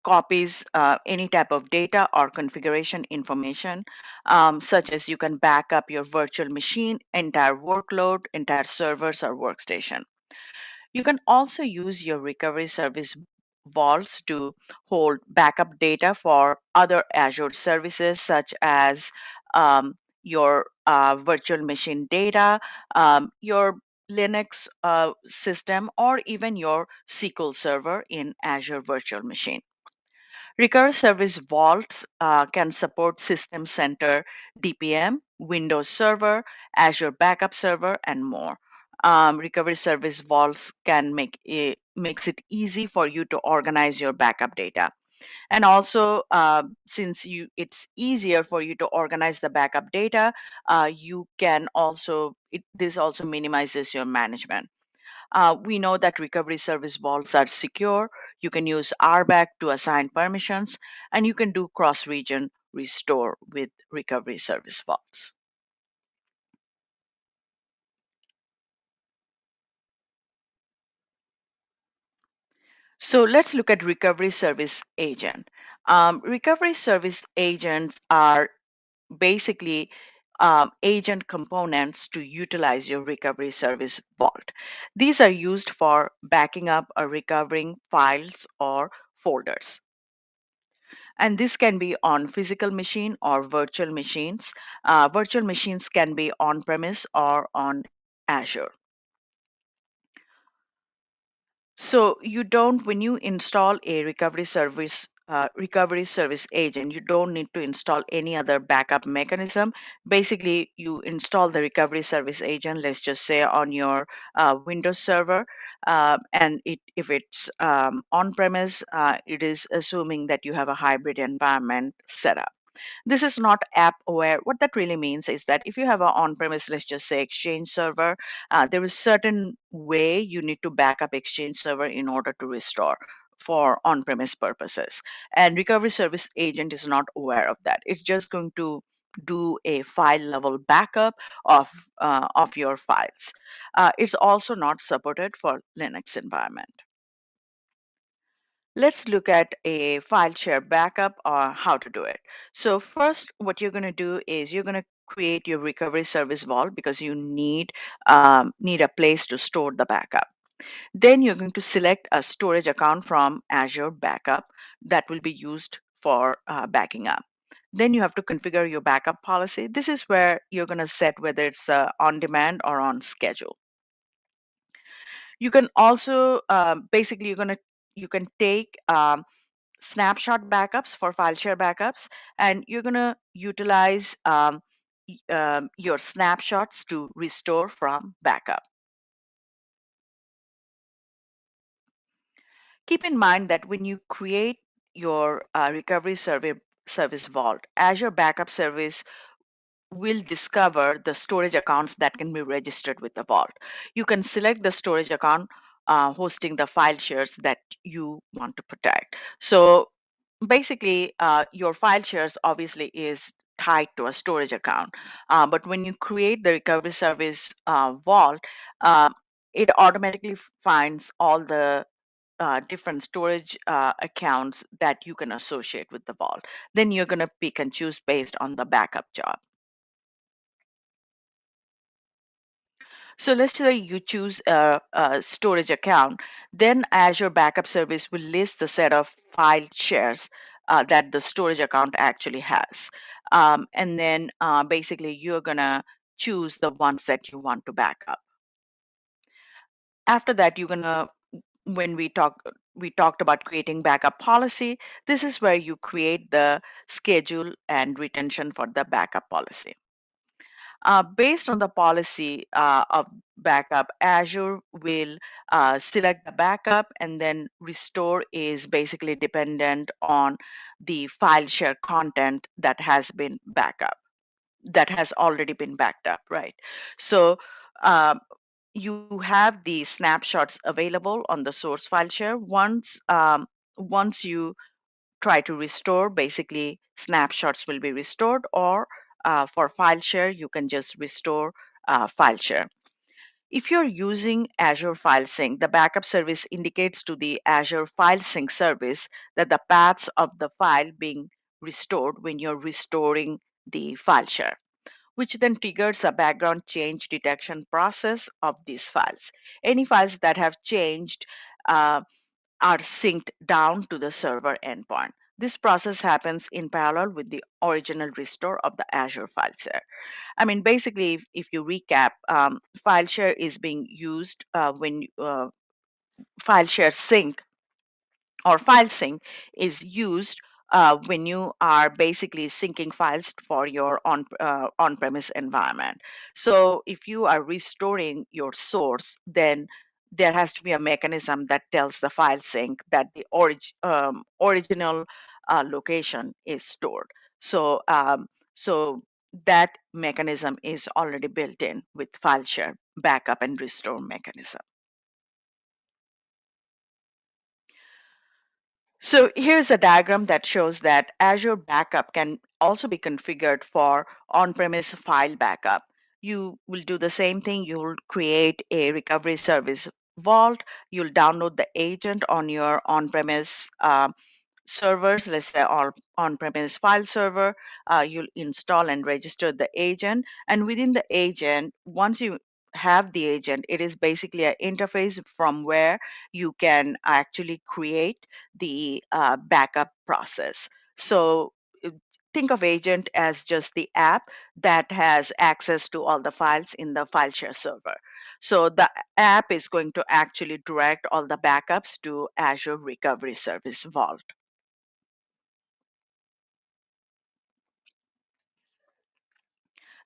copies any type of data or configuration information, such as you can back up your virtual machine, entire workload, entire servers or workstation. You can also use your recovery service vaults to hold backup data for other Azure services, such as your virtual machine data, your Linux system, or even your SQL server in Azure Virtual Machine. Recovery Service Vaults can support System Center DPM, Windows Server, Azure Backup Server, and more. Recovery Service Vaults can makes it easy for you to organize your backup data. And also, since it's easier for you to organize the backup data, you can also this also minimizes your management. We know that recovery service vaults are secure. You can use RBAC to assign permissions, and you can do cross-region restore with recovery service vaults. So let's look at recovery service agent. Recovery service agents are basically agent components to utilize your recovery service vault. These are used for backing up or recovering files or folders. And this can be on physical machine or virtual machines. Virtual machines can be on premise or on Azure. So you don't, when you install a recovery service recovery service agent, you don't need to install any other backup mechanism. Basically, you install the recovery service agent, let's just say on your Windows server. And if it's on premise, it is assuming that you have a hybrid environment set up. This is not app aware. What that really means is that if you have an on-premise, let's just say Exchange server, there is certain way you need to back up Exchange server in order to restore for on-premise purposes. And recovery service agent is not aware of that. It's just going to do a file level backup of your files. It's also not supported for Linux environment. Let's look at a file share backup or how to do it. So first, what you're going to do is you're going to create your recovery service vault because you need a place to store the backup. Then you're going to select a storage account from Azure Backup that will be used for backing up. Then you have to configure your backup policy. This is where you're going to set whether it's on demand or on schedule. You can also basically you can take snapshot backups for file share backups, and you're going to utilize your snapshots to restore from backup. Keep in mind that when you create your recovery service vault, Azure Backup Service will discover the storage accounts that can be registered with the vault. You can select the storage account hosting the file shares that you want to protect. So basically, your file shares obviously is tied to a storage account. But when you create the recovery service vault, uh, it automatically finds all the different storage accounts that you can associate with the vault. Then you're going to pick and choose based on the backup job. So let's say you choose a storage account, then Azure Backup Service will list the set of file shares that the storage account actually has. And then basically you're going to choose the ones that you want to back up. After that, you're going to, when we talked about creating backup policy, this is where you create the schedule and retention for the backup policy. Based on the policy of backup, Azure will select the backup, and then restore is basically dependent on the file share content that has been backup, that has already been backed up, right? So uh, you have the snapshots available on the source file share. Once you try to restore, basically snapshots will be restored, or for file share, you can just restore file share. If you're using Azure File Sync, the backup service indicates to the Azure File Sync service that the paths of the file being restored when you're restoring the file share, which then triggers a background change detection process of these files. Any files that have changed uh, are synced down to the server endpoint. This process happens in parallel with the original restore of the Azure file share. I mean, basically, if you recap, file share is being used when file share sync or file sync is used when you are basically syncing files for your on-premise environment. So if you are restoring your source, then there has to be a mechanism that tells the file sync that the original location is stored. So that mechanism is already built in with file share backup and restore mechanism. So here's a diagram that shows that Azure Backup can also be configured for on-premise file backup. You will do the same thing. You'll create a recovery service vault. You'll download the agent on your on-premise servers, let's say on-premise file server. You'll install and register the agent. And within the agent, once you have the agent, it is basically an interface from where you can actually create the backup process. So think of agent as just the app that has access to all the files in the file share server. So the app is going to actually direct all the backups to Azure Recovery Service Vault.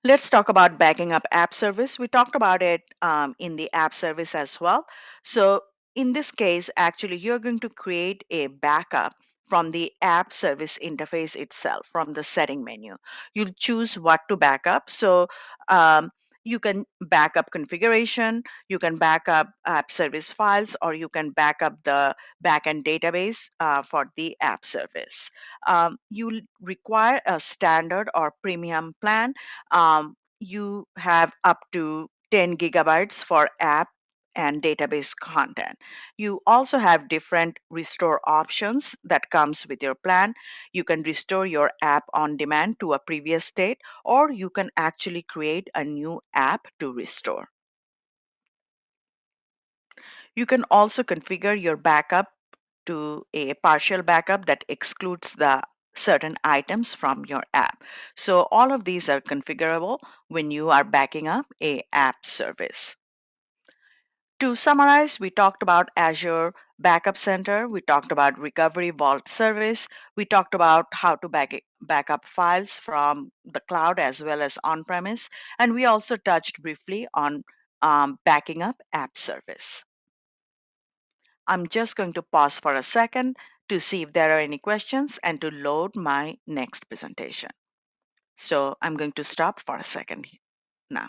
Let's talk about backing up app service. We talked about it in the app service as well. So in this case, actually, you're going to create a backup from the app service interface itself, from the setting menu. You'll choose what to back up. So um, you can back up configuration, you can back up app service files, or you can back up the backend database for the app service. You'll require a standard or premium plan. You have up to 10 gigabytes for app and database content. You also have different restore options that comes with your plan. You can restore your app on demand to a previous state, or you can actually create a new app to restore. You can also configure your backup to a partial backup that excludes the certain items from your app. So all of these are configurable when you are backing up a app service. To summarize, we talked about Azure Backup Center, we talked about Recovery Vault Service, we talked about how to back up files from the cloud as well as on-premise, and we also touched briefly on backing up app service. I'm just going to pause for a second to see if there are any questions and to load my next presentation. So I'm going to stop for a second now.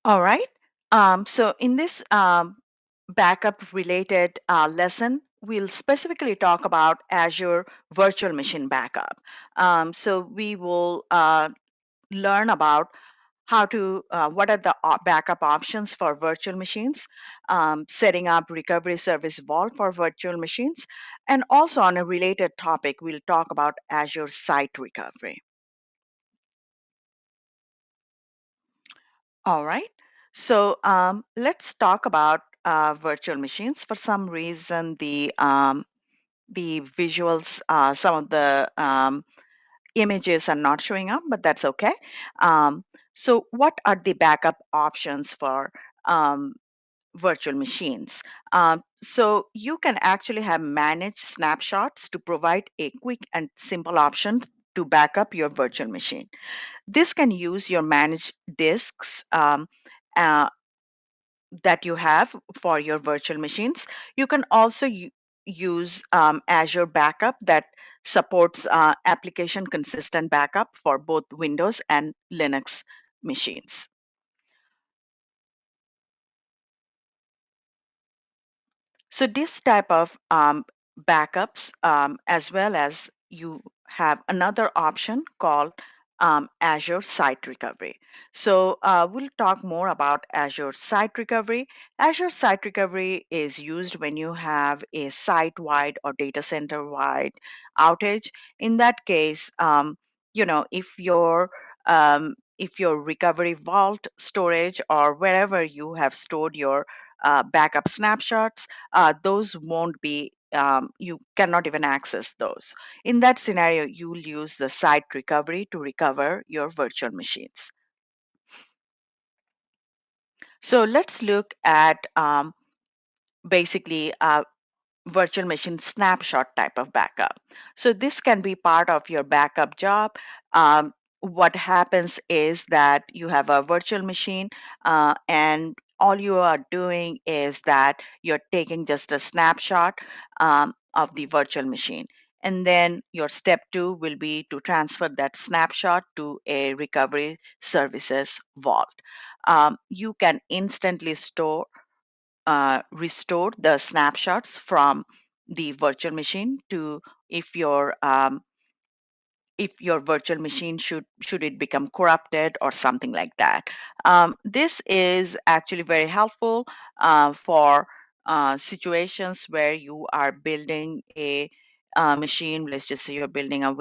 All right. So in this backup related lesson, we'll specifically talk about Azure Virtual Machine Backup. So we will learn about what are the backup options for virtual machines, setting up recovery service vault for virtual machines, and also on a related topic, we'll talk about Azure Site Recovery. All right. So let's talk about virtual machines. For some reason, the visuals, some of the images are not showing up, but that's okay. So what are the backup options for virtual machines? So you can actually have managed snapshots to provide a quick and simple option to back up your virtual machine. This can use your managed disks uh, that you have for your virtual machines. You can also use Azure Backup that supports application consistent backup for both Windows and Linux machines. So this type of backups, as well as you have another option called Azure Site Recovery. So we'll talk more about Azure Site Recovery. Azure Site Recovery is used when you have a site-wide or data center-wide outage. In that case, if your recovery vault storage or wherever you have stored your backup snapshots, those won't be, you cannot even access those. In that scenario, you will use the site recovery to recover your virtual machines. So let's look at basically virtual machine snapshot type of backup. So this can be part of your backup job. What happens is that you have a virtual machine, and all you are doing is that you're taking just a snapshot of the virtual machine. And then your step two will be to transfer that snapshot to a recovery services vault. You can instantly restore the snapshots from the virtual machine to, if your if your virtual machine should it become corrupted or something like that. This is actually very helpful for situations where you are building a machine. Let's just say you're building a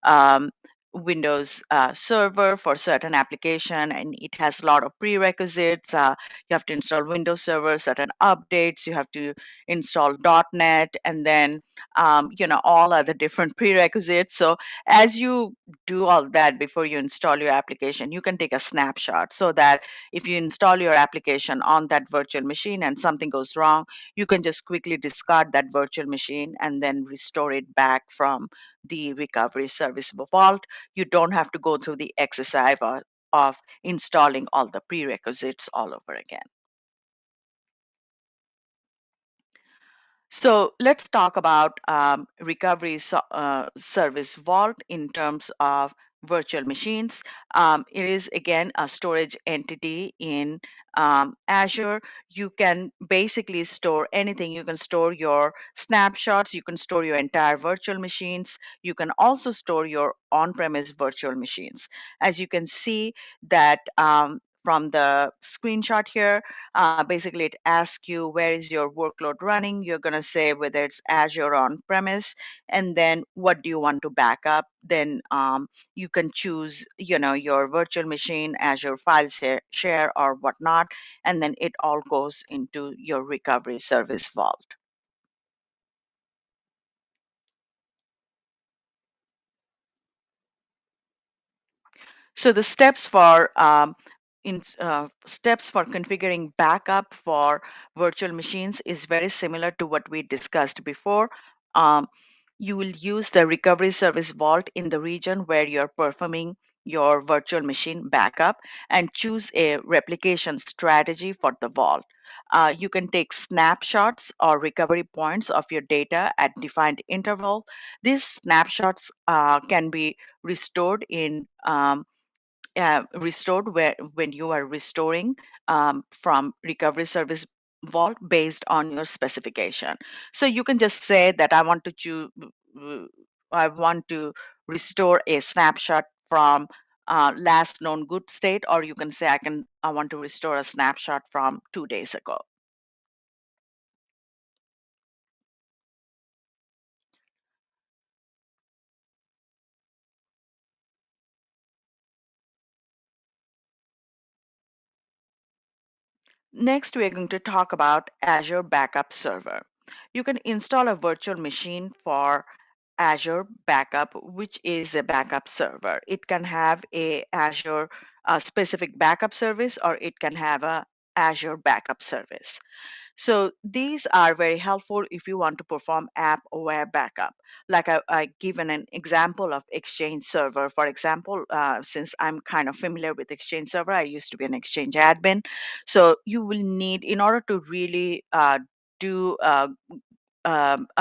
um, Windows server for certain application, and it has a lot of prerequisites. You have to install Windows Server, certain updates. You have to install .NET, and then all other different prerequisites. So as you do all that before you install your application, you can take a snapshot so that if you install your application on that virtual machine and something goes wrong, you can just quickly discard that virtual machine and then restore it back from the recovery service vault. You don't have to go through the exercise of installing all the prerequisites all over again. So let's talk about recovery service vault in terms of virtual machines. It is again a storage entity in Azure. You can basically store anything. You can store your snapshots. You can store your entire virtual machines. You can also store your on-premise virtual machines. As you can see that from the screenshot here, basically, it asks you where is your workload running. You're going to say whether it's Azure on premise, and then what do you want to back up. Then you can choose, your virtual machine, Azure file share or whatnot, and then it all goes into your recovery service vault. So the steps for configuring backup for virtual machines is very similar to what we discussed before. Um, you will use the recovery service vault in the region where you're performing your virtual machine backup and choose a replication strategy for the vault. You can take snapshots or recovery points of your data at defined interval. These snapshots can be restored in restored when you are restoring from recovery service vault based on your specification. So you can just say that I want to restore a snapshot from last known good state, or you can say I want to restore a snapshot from 2 days ago. Next, we are going to talk about Azure Backup Server. You can install a virtual machine for Azure Backup, which is a backup server. It can have a Azure specific backup service, or it can have a Azure backup service. So these are very helpful if you want to perform app-aware backup. Like I given an example of Exchange Server. For example, since I'm kind of familiar with Exchange Server, I used to be an Exchange admin. So you will need, in order to really do a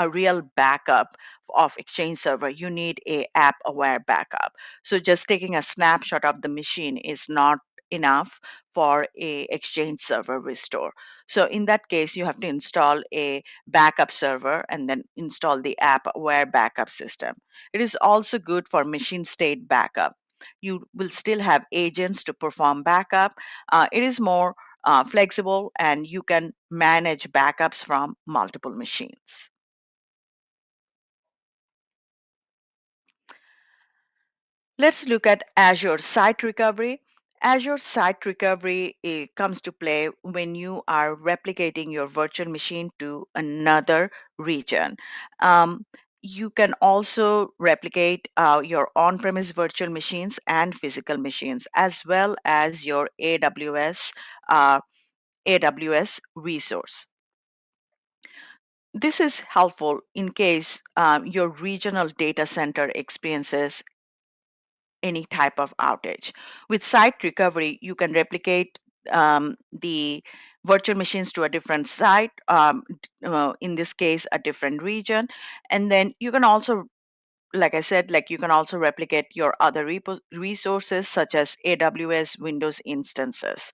real backup of Exchange Server, you need a app-aware backup. So just taking a snapshot of the machine is not enough for a Exchange server restore. So in that case, you have to install a backup server and then install the app aware backup system. It is also good for machine state backup. You will still have agents to perform backup. It is more flexible, and you can manage backups from multiple machines. Let's look at Azure Site Recovery. Azure Site Recovery comes to play when you are replicating your virtual machine to another region. Um, you can also replicate your on-premise virtual machines and physical machines, as well as your AWS resource. This is helpful in case your regional data center experiences any type of outage. With site recovery, you can replicate the virtual machines to a different site, in this case, a different region. And then you can also, like I said, like you can also replicate your other resources such as AWS Windows instances.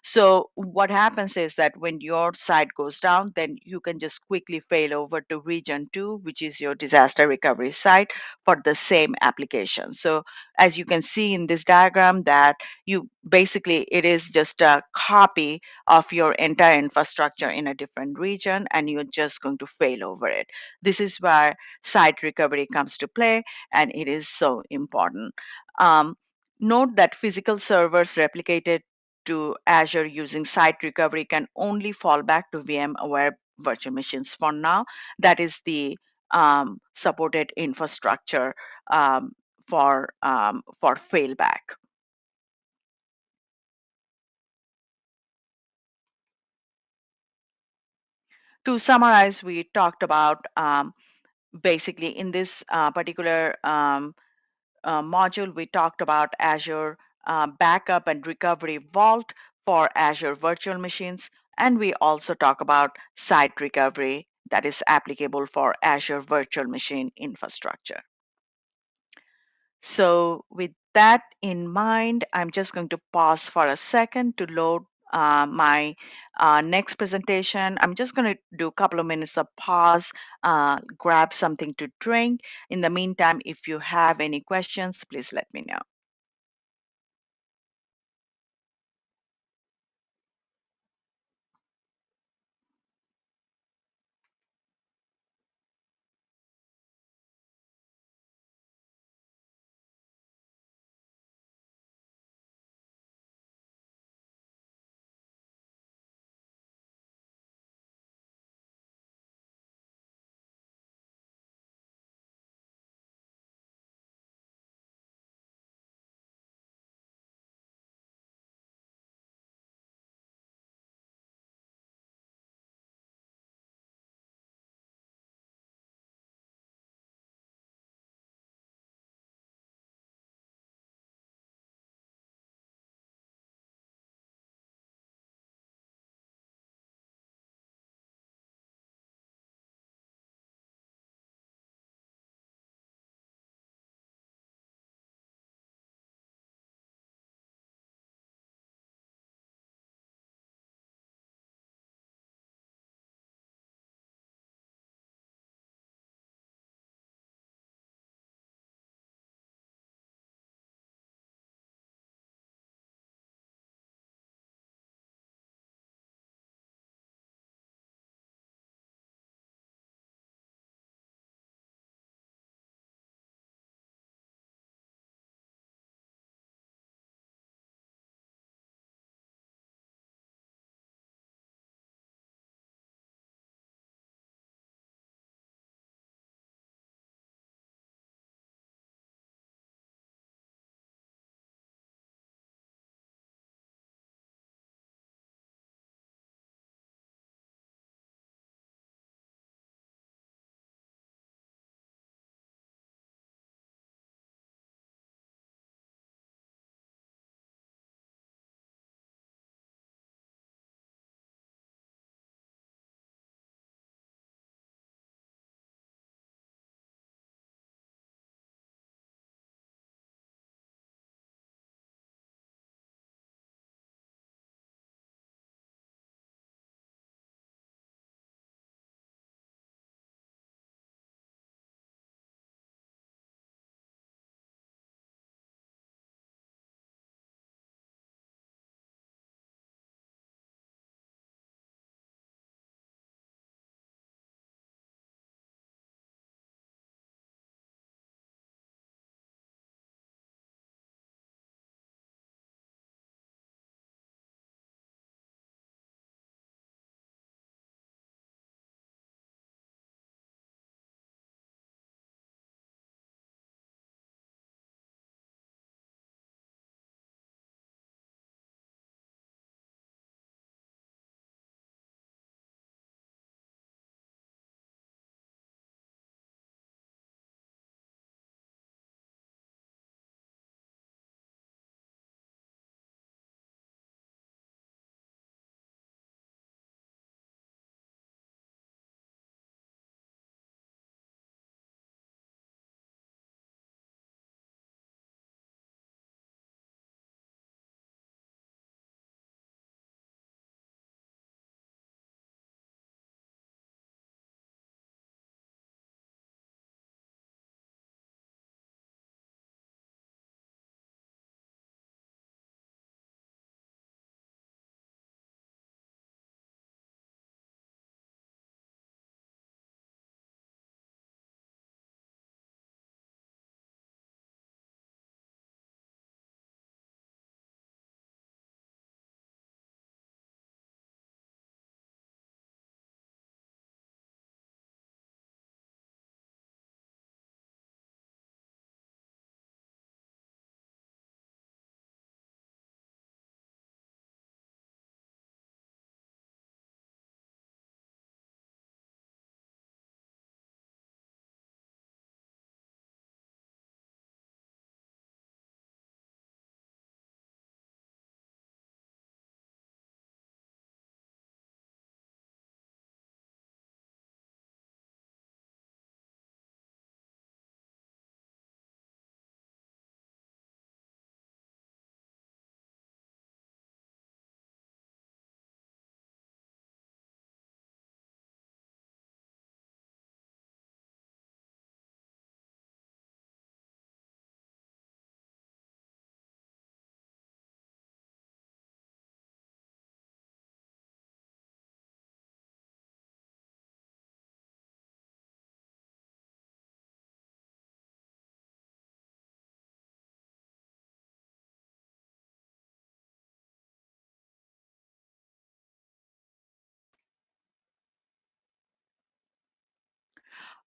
So what happens is that when your site goes down, then you can just quickly fail over to region 2, which is your disaster recovery site for the same application. So as you can see in this diagram, that you basically, it is just a copy of your entire infrastructure in a different region, and you're just going to fail over it. This is where site recovery comes to play, and it is so important. Um, Note that physical servers replicated to Azure using site recovery can only fall back to VM-aware virtual machines for now. That is the supported infrastructure for failback. To summarize, we talked about basically in this particular module, we talked about Azure Backup and Recovery Vault for Azure virtual machines, and we also talk about site recovery that is applicable for Azure virtual machine infrastructure. So with that in mind, I'm just going to pause for a second to load my next presentation. I'm just going to do a couple of minutes of pause, grab something to drink. In the meantime, if you have any questions, please let me know.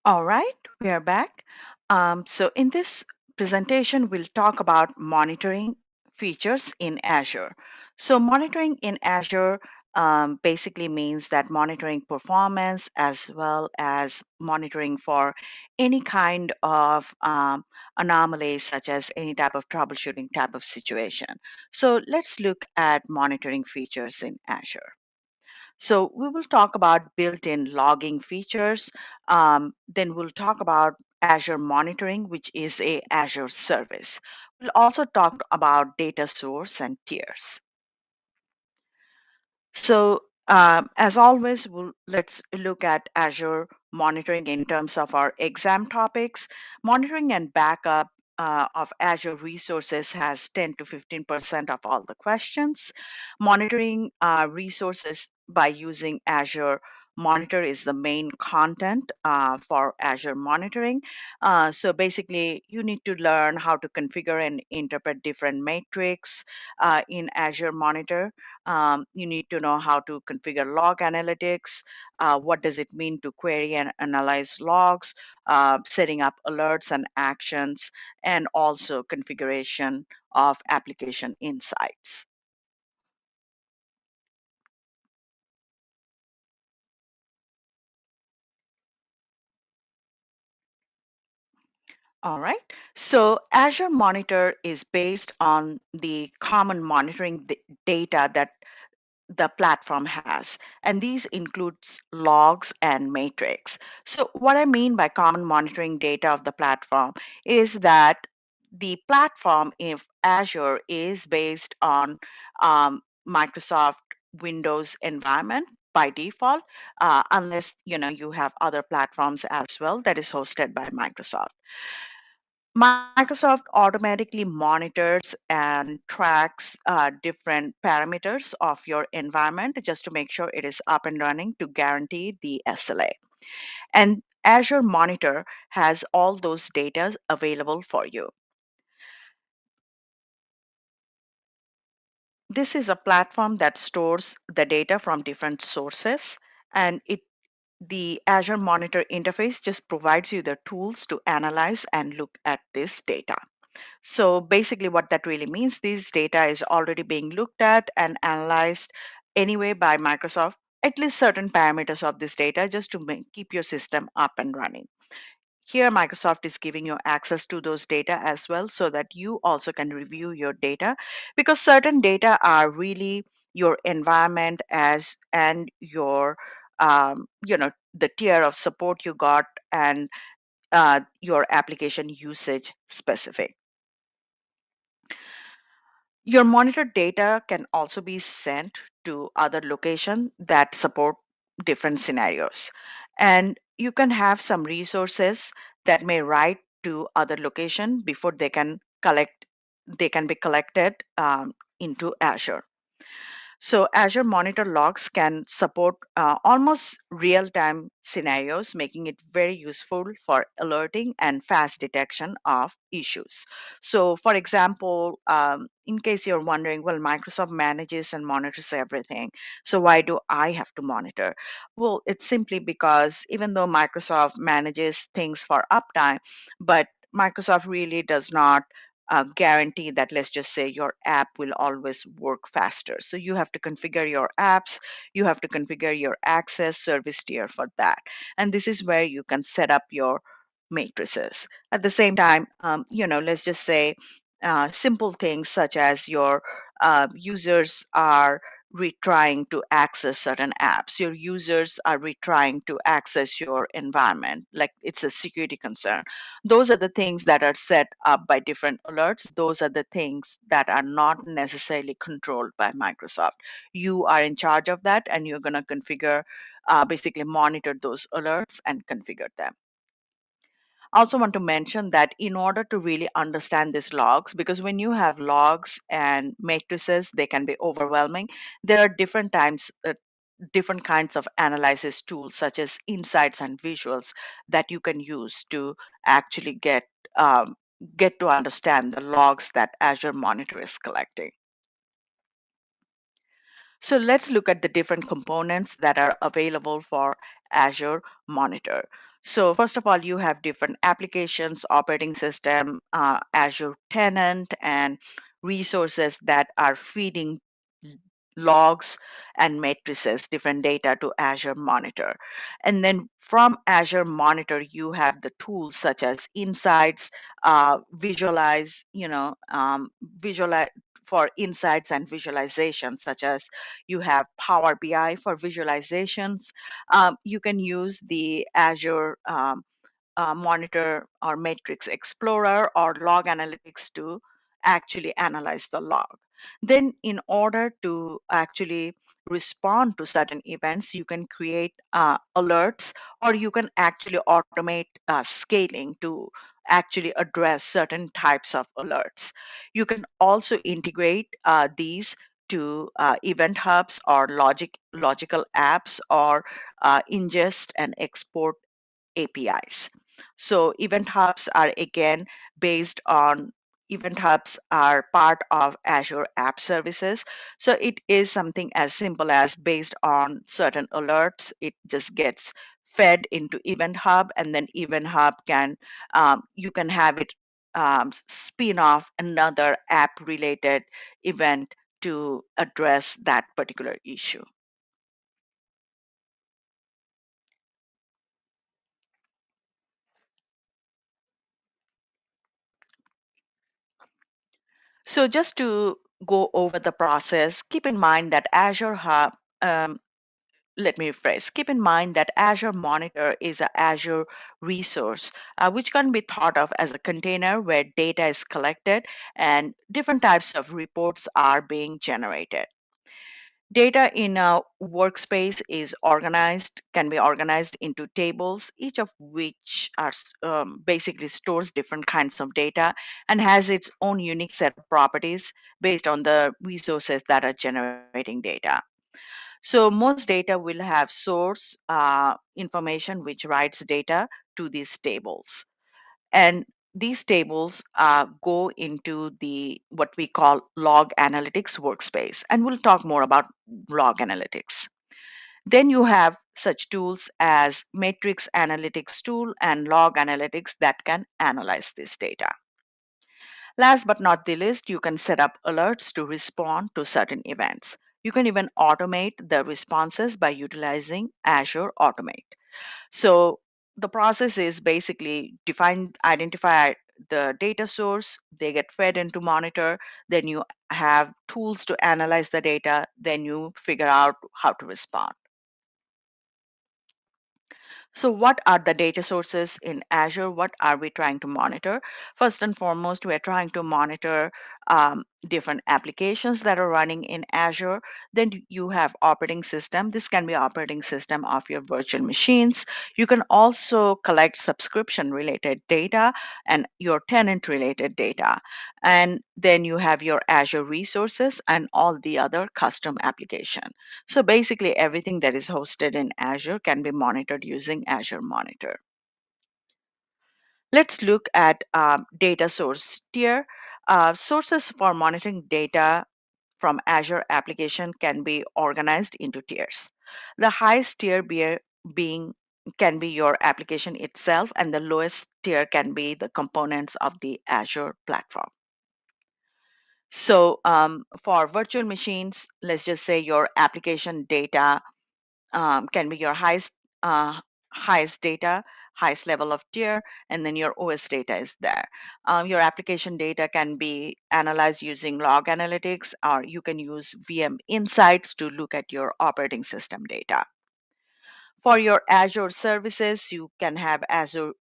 All right, we are back. So in this presentation, we'll talk about monitoring features in Azure. So monitoring in Azure basically means that monitoring performance as well as monitoring for any kind of anomalies, such as any type of troubleshooting type of situation. So let's look at monitoring features in Azure. So we will talk about built-in logging features. Then we'll talk about Azure Monitoring, which is a Azure service. We'll also talk about data source and tiers. So, as always, let's look at Azure monitoring in terms of our exam topics. Monitoring and backup of Azure resources has 10 to 15% of all the questions. Monitoring resources by using Azure Monitor is the main content for Azure monitoring. So basically, you need to learn how to configure and interpret different metrics in Azure Monitor. You need to know how to configure log analytics. What does it mean to query and analyze logs, setting up alerts and actions, and also configuration of application insights. All right. So Azure Monitor is based on the common monitoring data that the platform has, and these includes logs and matrix. So what I mean by common monitoring data of the platform is that the platform, if Azure, is based on Microsoft Windows environment by default, unless you have other platforms as well that is hosted by Microsoft. Microsoft automatically monitors and tracks different parameters of your environment just to make sure it is up and running to guarantee the SLA. And Azure Monitor has all those data available for you. This is a platform that stores the data from different sources, and the Azure Monitor interface just provides you the tools to analyze and look at this data. So basically, what that really means, this data is already being looked at and analyzed anyway by Microsoft, at least certain parameters of this data, just to keep your system up and running. Here, Microsoft is giving you access to those data as well so that you also can review your data, because certain data are really your environment as and your the tier of support you got, and your application usage specific. Your monitored data can also be sent to other locations that support different scenarios. And you can have some resources that may write to other location before they can be collected into Azure. So Azure Monitor Logs can support almost real-time scenarios, making it very useful for alerting and fast detection of issues. So for example, in case you're wondering, well, Microsoft manages and monitors everything. So why do I have to monitor? Well, it's simply because even though Microsoft manages things for uptime, but Microsoft really does not guarantee that, let's just say, your app will always work faster. So you have to configure your apps, you have to configure your access service tier for that. And this is where you can set up your matrices. At the same time, let's just say simple things such as your users are retrying to access certain apps, your users are retrying to access your environment, like it's a security concern. Those are the things that are set up by different alerts. Those are the things that are not necessarily controlled by Microsoft. You are in charge of that, and you're going to configure, basically monitor those alerts and configure them. I also want to mention that in order to really understand these logs, because when you have logs and matrices, they can be overwhelming. There are different kinds of analysis tools, such as insights and visuals, that you can use to actually um, get to understand the logs that Azure Monitor is collecting. So let's look at the different components that are available for Azure Monitor. So first of all, you have different applications, operating system, Azure tenant, and resources that are feeding l- logs and matrices, different data to Azure Monitor. And then from Azure Monitor, you have the tools such as Insights, visualize, visualize for insights and visualizations, such as you have Power BI for visualizations. You can use the Azure Monitor or Matrix Explorer or Log Analytics to actually analyze the log. Then, in order to actually respond to certain events, you can create alerts, or you can actually automate scaling to actually address certain types of alerts. You can also integrate these to event hubs or logical apps, or ingest and export APIs. So event hubs are part of Azure App Services. So it is something as simple as, based on certain alerts, it just gets fed into Event Hub, and then Event Hub can you can have it spin off another app related event to address that particular issue. So just to go over the process, keep in mind that um, let me rephrase, keep in mind that Azure Monitor is an Azure resource, which can be thought of as a container where data is collected and different types of reports are being generated. Data in a workspace can be organized into tables, each of which basically stores different kinds of data and has its own unique set of properties based on the resources that are generating data. So most data will have source information, which writes data to these tables. And these tables go into the what we call log analytics workspace, and we'll talk more about log analytics. Then you have such tools as matrix analytics tool and log analytics that can analyze this data. Last but not the least, you can set up alerts to respond to certain events. You can even automate the responses by utilizing Azure Automate. So the process is basically identify the data source, they get fed into Monitor, then you have tools to analyze the data, then you figure out how to respond. So what are the data sources in Azure? What are we trying to monitor? First and foremost, we're trying to monitor different applications that are running in Azure. Then you have operating system. This can be operating system of your virtual machines. You can also collect subscription related data and your tenant related data. And then you have your Azure resources and all the other custom application. So basically everything that is hosted in Azure can be monitored using Azure Monitor. Let's look at data source tier. Sources for monitoring data from Azure application can be organized into tiers. The highest tier being can be your application itself, and the lowest tier can be the components of the Azure platform. So for virtual machines, let's just say your application data can be your highest data, highest level of tier, and then your OS data is there. Your application data can be analyzed using log analytics, or you can use VM Insights to look at your operating system data. For your Azure services, you can have Azure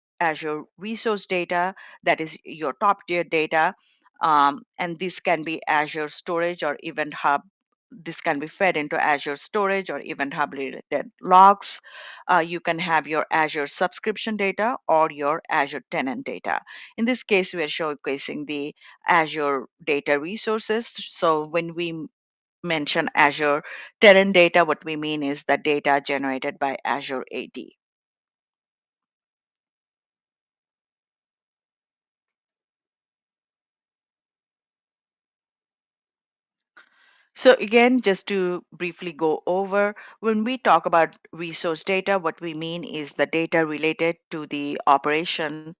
resource data, that is your top tier data. And this can be Azure storage or Event Hub. This can be fed into Azure storage or Event Hub related logs. You can have your Azure subscription data or your Azure tenant data. In this case, we are showcasing the Azure data resources. So when we mention Azure tenant data, what we mean is the data generated by Azure AD. So again, just to briefly go over, when we talk about resource data, what we mean is the data related to the operation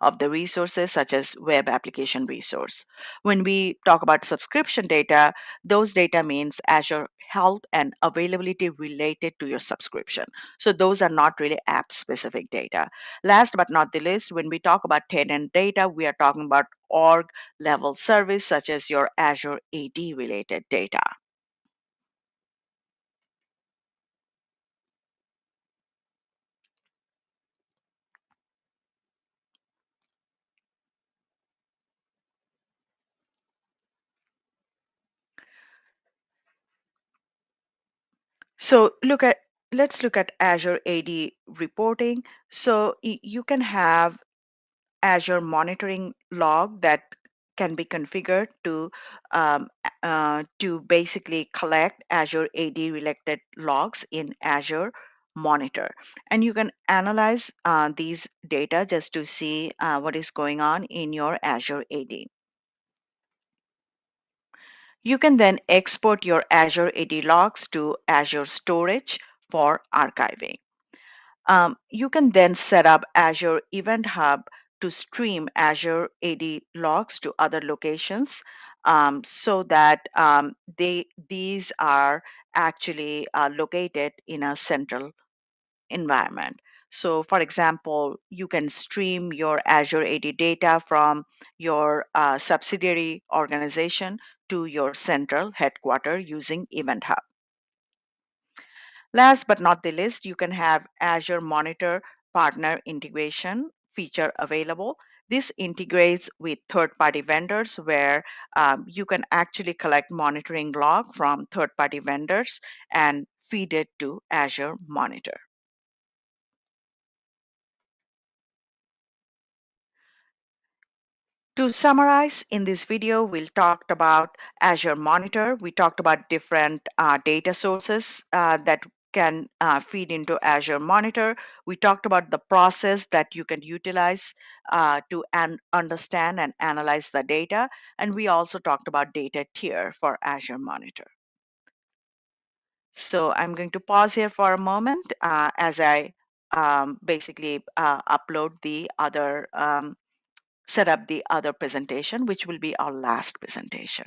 of the resources such as web application resource. When we talk about subscription data, those data means Azure health and availability related to your subscription. So those are not really app specific data. Last but not the least, when we talk about tenant data, we are talking about org level service such as your Azure AD related data. So let's look at Azure AD reporting. So you can have Azure monitoring log that can be configured to basically collect Azure AD related logs in Azure Monitor, and you can analyze these data just to see what is going on in your Azure AD. You can then export your Azure AD logs to Azure Storage for archiving. You can then set up Azure Event Hub to stream Azure AD logs to other locations so that these are actually located in a central environment. So, for example, you can stream your Azure AD data from your subsidiary organization to your central headquarters using Event Hub. Last but not the least, you can have Azure Monitor Partner Integration feature available. This integrates with third-party vendors where you can actually collect monitoring log from third-party vendors and feed it to Azure Monitor. To summarize, in this video, we'll talked about Azure Monitor. We talked about different data sources that can feed into Azure Monitor. We talked about the process that you can utilize to understand and analyze the data. And we also talked about data tier for Azure Monitor. So I'm going to pause here for a moment as I basically upload the other set up the other presentation, which will be our last presentation.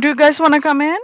Do you guys want to come in?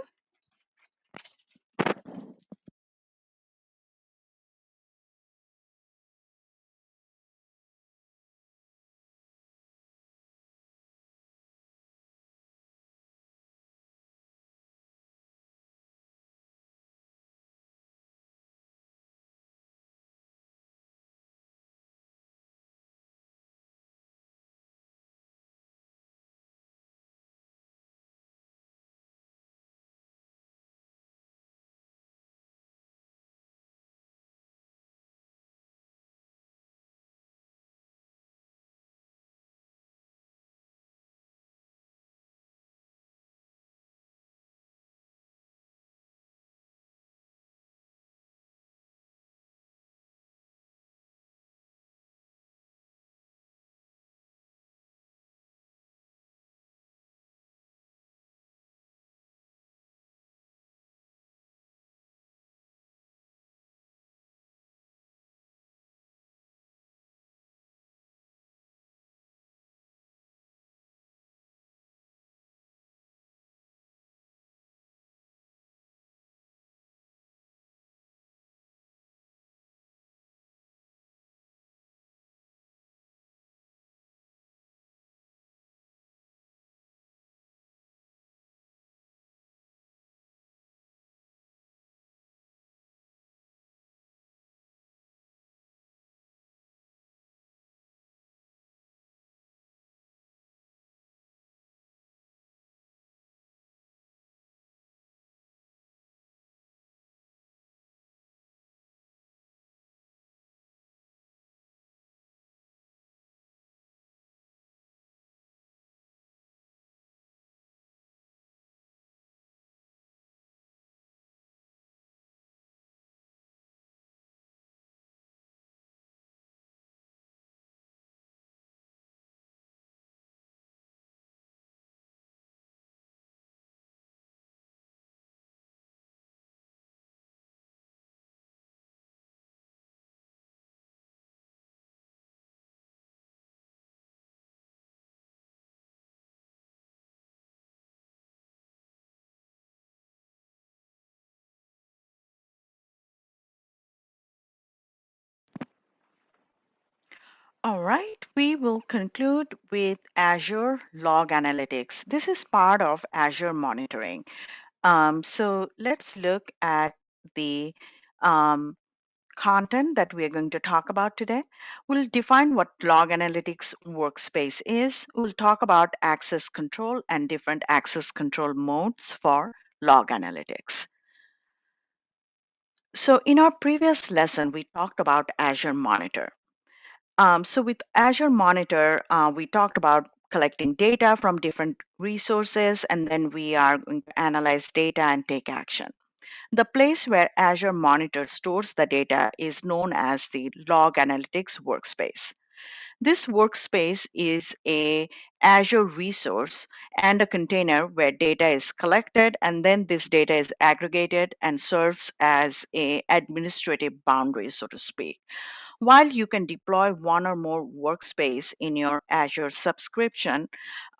All right, we will conclude with Azure Log Analytics. This is part of Azure monitoring. So let's look at the um, content that we are going to talk about today. We'll define what log analytics workspace is. We'll talk about access control and different access control modes for log analytics. So in our previous lesson, we talked about Azure Monitor. So with Azure Monitor, we talked about collecting data from different resources, and then we are going to analyze data and take action. The place where Azure Monitor stores the data is known as the Log Analytics Workspace. This workspace is a Azure resource and a container where data is collected, and then this data is aggregated and serves as a administrative boundary, so to speak. While you can deploy one or more workspace in your Azure subscription,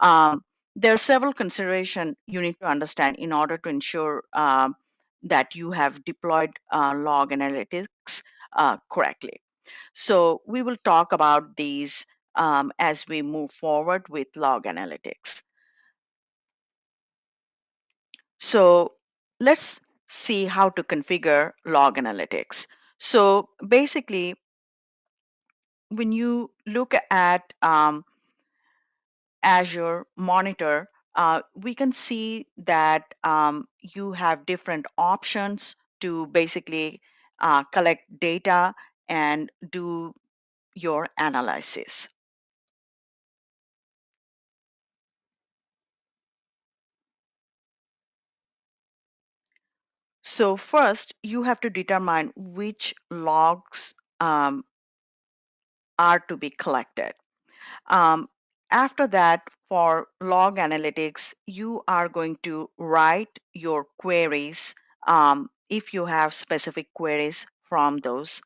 um, there are several considerations you need to understand in order to ensure that you have deployed log analytics correctly. So we will talk about these as we move forward with log analytics. So let's see how to configure log analytics. So basically, when you look at Azure Monitor, we can see that you have different options to basically collect data and do your analysis. So first, you have to determine which logs are to be collected. Um, After that, for log analytics, you are going to write your queries if you have specific queries from those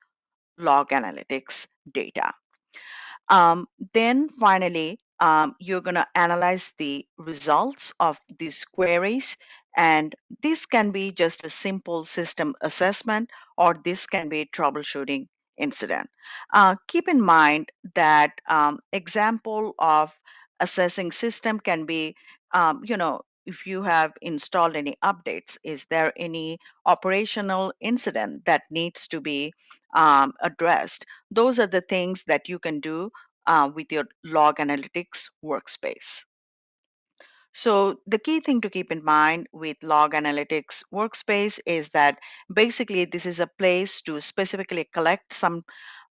log analytics data. Then finally, you're going to analyze the results of these queries. And this can be just a simple system assessment, or this can be troubleshooting incident. Keep in mind that example of assessing system can be, if you have installed any updates, is there any operational incident that needs to be addressed? Those are the things that you can do with your log analytics workspace. So the key thing to keep in mind with log analytics workspace is that basically this is a place to specifically collect some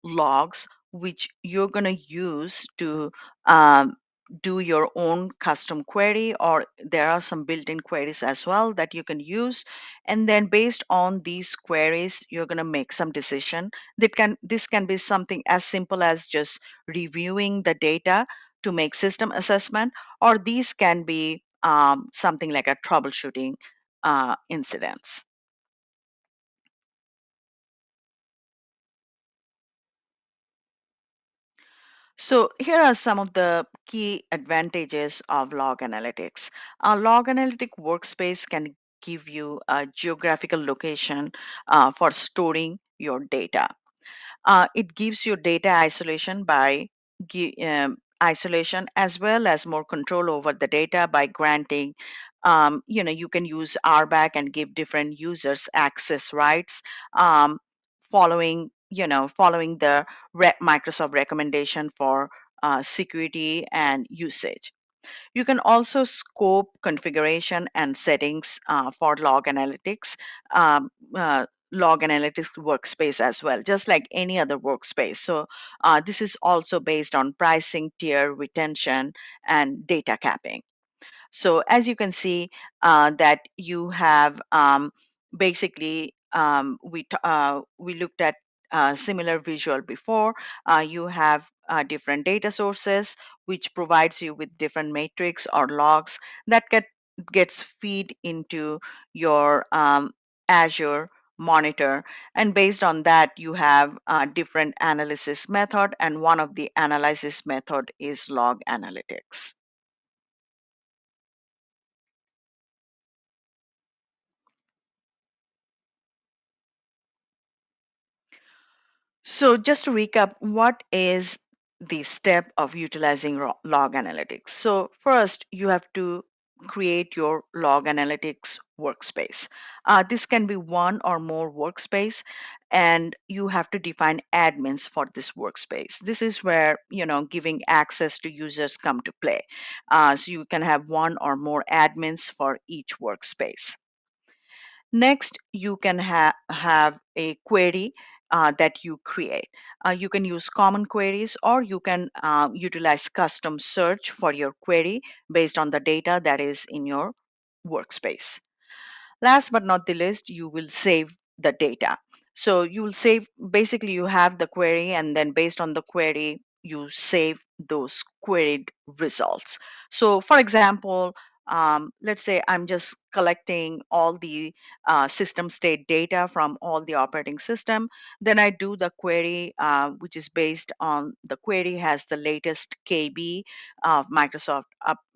logs which you're going to use to um, do your own custom query, or there are some built-in queries as well that you can use. And then based on these queries, you're going to make some decision that this can be something as simple as just reviewing the data to make system assessment, or these can be something like a troubleshooting incidents. So here are some of the key advantages of log analytics. A log analytic workspace can give you a geographical location for storing your data. It gives you data isolation by isolation, as well as more control over the data by granting. You can use RBAC and give different users access rights, um, following the Microsoft recommendation for security and usage. You can also scope configuration and settings for um, log analytics workspace as well, just like any other workspace. So this is also based on pricing, tier, retention, and data capping. So as you can see that you have basically we looked at similar visual before. You have different data sources which provides you with different matrix or logs that gets feed into your Azure monitor, and based on that you have different analysis method, and one of the analysis method is log analytics. So just to recap, what is the step of utilizing log analytics. So first, you have to create your log analytics workspace. This can be one or more workspace, and you have to define admins for this workspace. This is where giving access to users come to play. So you can have one or more admins for each workspace. Next, you can have a query that you create. You can use common queries, or you can utilize custom search for your query based on the data that is in your workspace. Last but not the least, you will save the data. So you will save, basically you have the query, and then based on the query, you save those queried results. So for example, let's say I'm just collecting all the system state data from all the operating system. Then I do the query, which is based on the query has the latest KB of Microsoft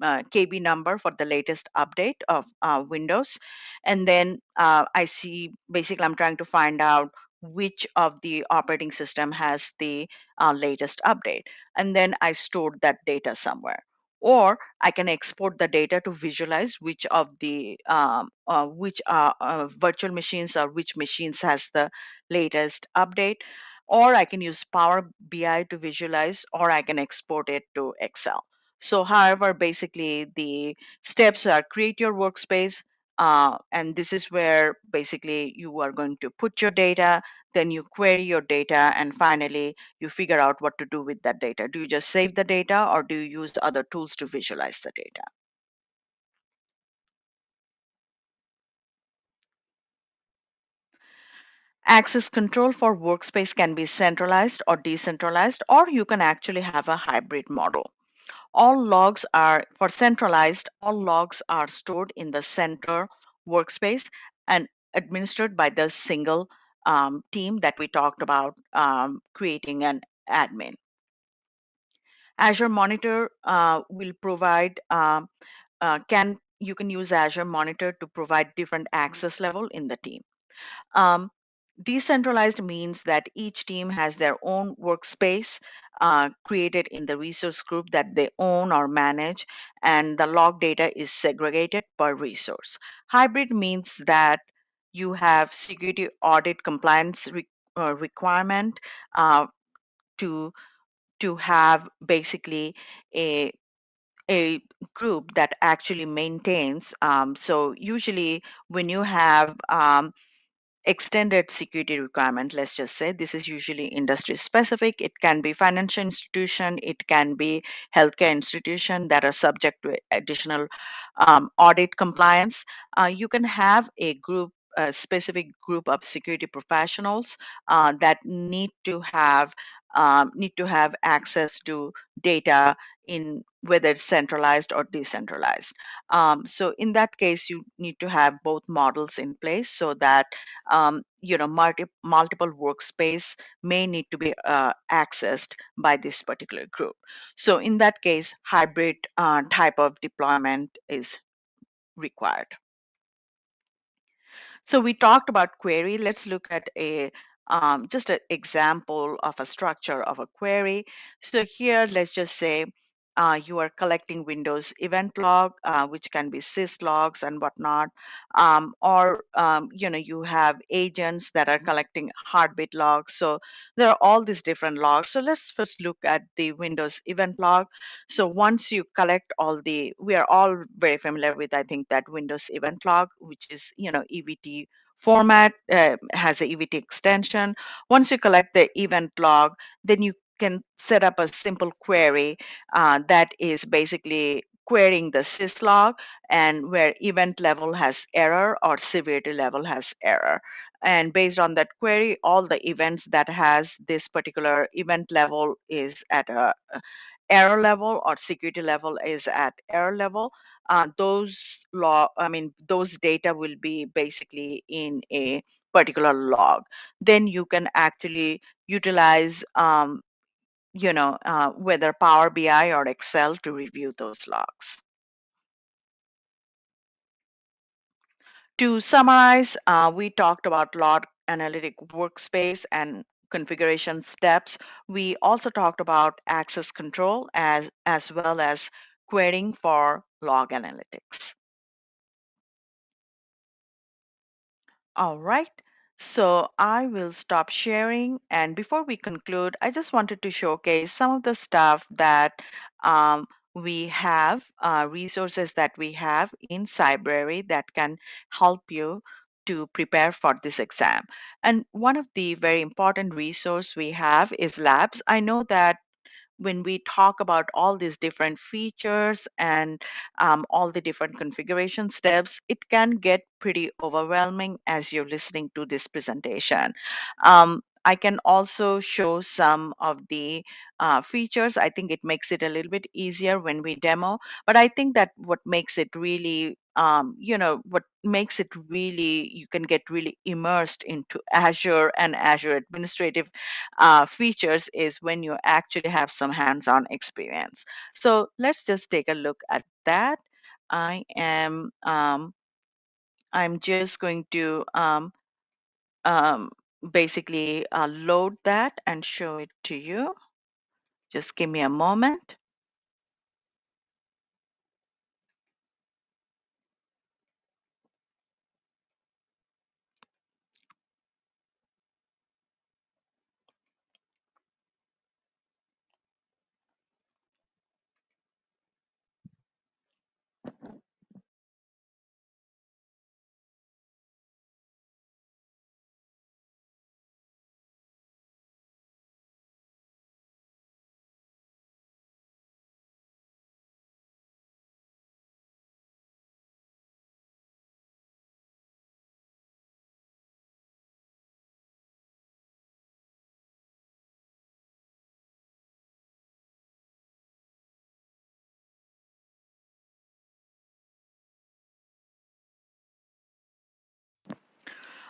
KB number for the latest update of Windows. And then I see, basically I'm trying to find out which of the operating system has the latest update, and then I stored that data somewhere. Or I can export the data to visualize which of the virtual machines or which machines has the latest update. Or I can use Power BI to visualize, or I can export it to Excel. So however, basically the steps are: create your workspace, and this is where basically you are going to put your data, then you query your data, and finally you figure out what to do with that data. Do you just save the data, or do you use other tools to visualize the data? Access control for workspace can be centralized or decentralized, or you can actually have a hybrid model. All logs are, for centralized, all logs are stored in the center workspace and administered by the single team that we talked about, creating an admin. Azure Monitor will provide, can you can use Azure Monitor to provide different access level in the team. Um, Decentralized means that each team has their own workspace created in the resource group that they own or manage, and the log data is segregated per resource. Hybrid means that you have security audit compliance requirement uh, to have basically a a group that actually maintains. So usually when you have extended security requirement, let's just say this is usually industry specific. It can be financial institution, it can be healthcare institution that are subject to additional audit compliance. You can have a group, a specific group of security professionals that need to have access to data, in whether it's centralized or decentralized. So in that case, you need to have both models in place, so that multiple workspace may need to be accessed by this particular group. So in that case, hybrid type of deployment is required. So we talked about query. Let's look at a just an example of a structure of a query. So here, let's just say you are collecting Windows event log, which can be sys logs and whatnot, or you have agents that are collecting heartbeat logs. So there are all these different logs. So let's first look at the Windows event log. So once you collect all the, we are all very familiar with, I think, that Windows event log, which is, EVT format, has a EVT extension. Once you collect the event log, then you can set up a simple query that is basically querying the syslog, and where event level has error or severity level has error. And based on that query, all the events that has this particular event level is at a error level, or security level is at error level. Those data will be basically in a particular log. Then you can actually utilize, whether Power BI or Excel to review those logs. To summarize, we talked about log analytic workspace and configuration steps. We also talked about access control as well as querying for log analytics. All right. So I will stop sharing. And before we conclude, I just wanted to showcase some of the stuff that we have, resources that we have in Cybrary that can help you to prepare for this exam. And one of the very important resource we have is labs. I know that when we talk about all these different features and all the different configuration steps, it can get pretty overwhelming as you're listening to this presentation. I can also show some of the features. I think it makes it a little bit easier when we demo, but I think that what makes it really what makes it really, you can get really immersed into Azure and Azure administrative features is when you actually have some hands-on experience. So let's just take a look at that. I am I'm just going to um, basically load that and show it to you. Just give me a moment.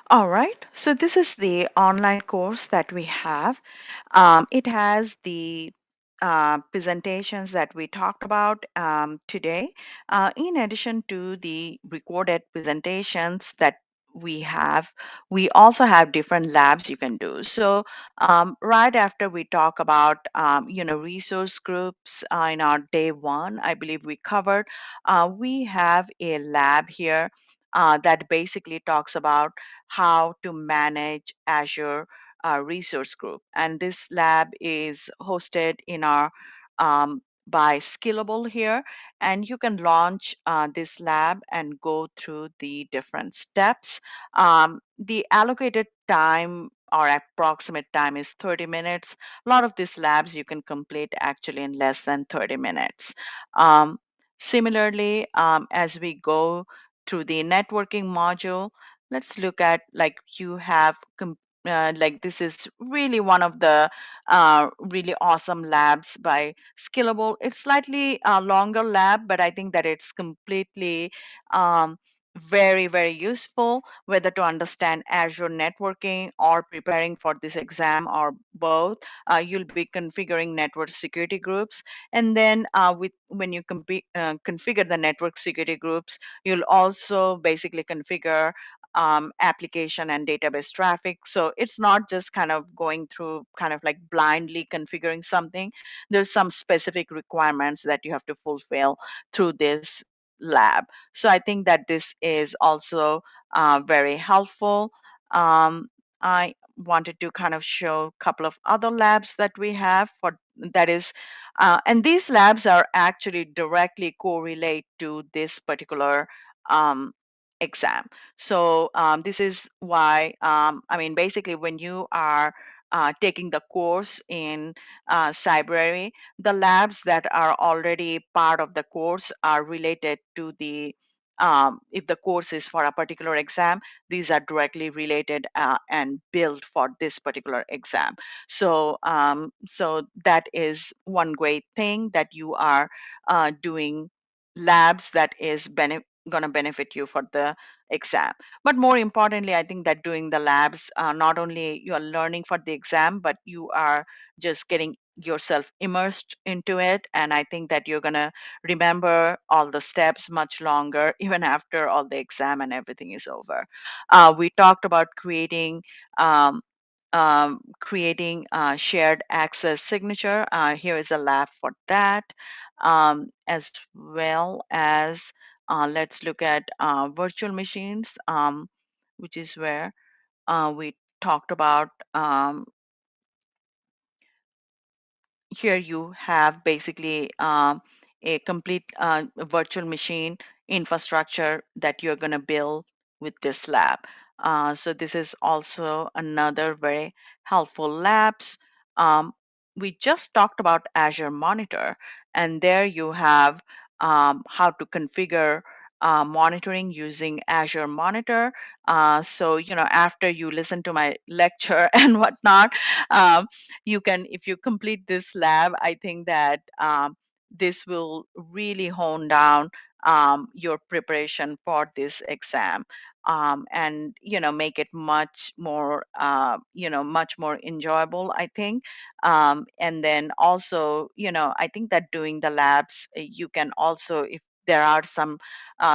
All right, so this is the online course that we have. It has the presentations that we talked about today, in addition to the recorded presentations that we have. We also have different labs you can do. So right after we talk about resource groups in our day one, I believe we covered, we have a lab here that basically talks about how to manage Azure resource group. And this lab is hosted in our by Skillable here. And you can launch this lab and go through the different steps. The allocated time or approximate time is 30 minutes. A lot of these labs you can complete actually in less than 30 minutes. Um, Similarly, as we go through the networking module, let's look at, like, you have like, this is really one of the really awesome labs by Skillable. It's slightly longer lab, but I think that it's completely very, very useful, whether to understand Azure networking or preparing for this exam or both. You'll be configuring network security groups. And then when you configure the network security groups, you'll also basically configure application and database traffic. So it's not just kind of going through kind of like blindly configuring something. There's some specific requirements that you have to fulfill through this lab. So I think that this is also very helpful. Um, I wanted to kind of show a couple of other labs that we have for that is, and these labs are actually directly correlate to this particular um, exam. So this is why, I mean, basically, when you are taking the course in Cybrary, the labs that are already part of the course are related to the, if the course is for a particular exam, these are directly related and built for this particular exam. So, so that is one great thing, that you are doing labs that is going to benefit you for the exam. But more importantly, I think that doing the labs, not only you are learning for the exam, but you are just getting yourself immersed into it. And I think that you're going to remember all the steps much longer, even after all the exam and everything is over. We talked about creating creating shared access signature. Here is a lab for that, as well as let's look at virtual machines, which is where we talked about. Here you have basically a complete virtual machine infrastructure that you're going to build with this lab. So this is also another very helpful labs. Um, we just talked about Azure Monitor, and there you have how to configure monitoring using Azure Monitor. So, after you listen to my lecture and whatnot, um, you can, if you complete this lab, I think that this will really hone down your preparation for this exam, and make it much more much more enjoyable, I think. And then also, I think that doing the labs, you can also, if there are some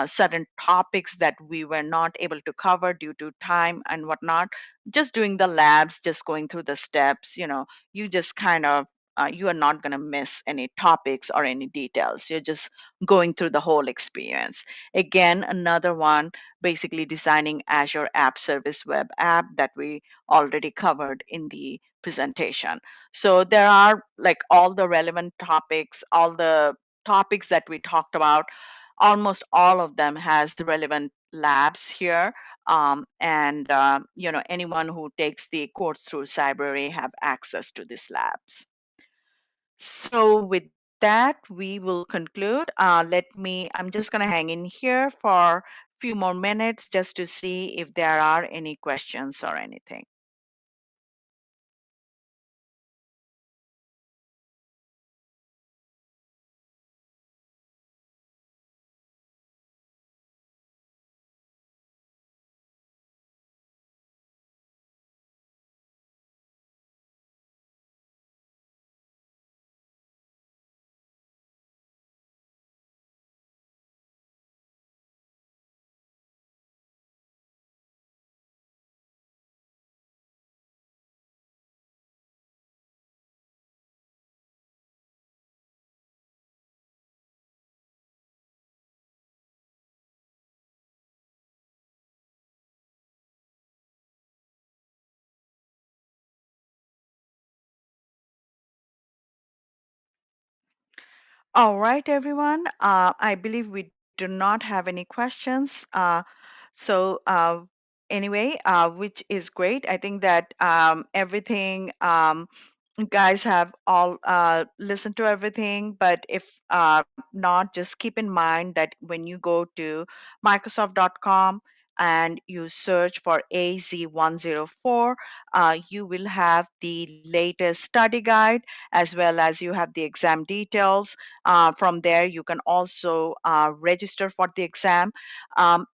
certain topics that we were not able to cover due to time and whatnot, just doing the labs, just going through the steps, you just kind of you are not going to miss any topics or any details. You're just going through the whole experience. Again, another one, basically designing Azure App Service web app that we already covered in the presentation. So there are like all the relevant topics, all the topics that we talked about, almost all of them has the relevant labs here. And anyone who takes the course through Cybrary have access to these labs. So with that, we will conclude. I'm just going to hang in here for a few more minutes just to see if there are any questions or anything. All right, everyone. I believe we do not have any questions. So anyway, which is great. I think that everything, you guys have all listened to everything, but if not, just keep in mind that when you go to Microsoft.com and you search for AZ104, you will have the latest study guide, as well as you have the exam details. From there, you can also register for the exam.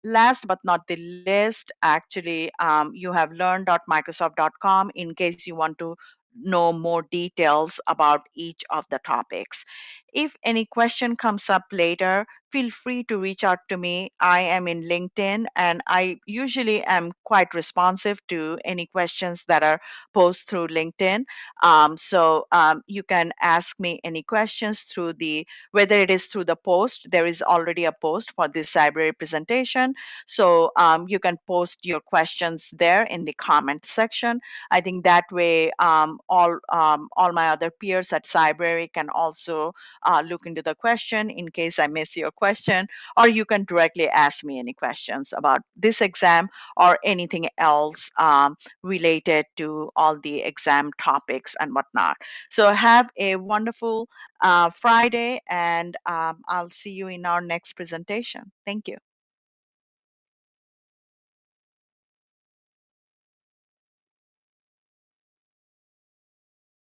Last but not the least, actually, you have learn.microsoft.com in case you want to know more details about each of the topics. If any question comes up later, feel free to reach out to me. I am in LinkedIn, and I usually am quite responsive to any questions that are posed through LinkedIn. So you can ask me any questions through whether it is through the post. There is already a post for this Cybrary presentation. So you can post your questions there in the comment section. I think that way all my other peers at Cybrary can also look into the question in case I miss your question, or you can directly ask me any questions about this exam or anything else related to all the exam topics and whatnot. So have a wonderful Friday, and I'll see you in our next presentation. Thank you.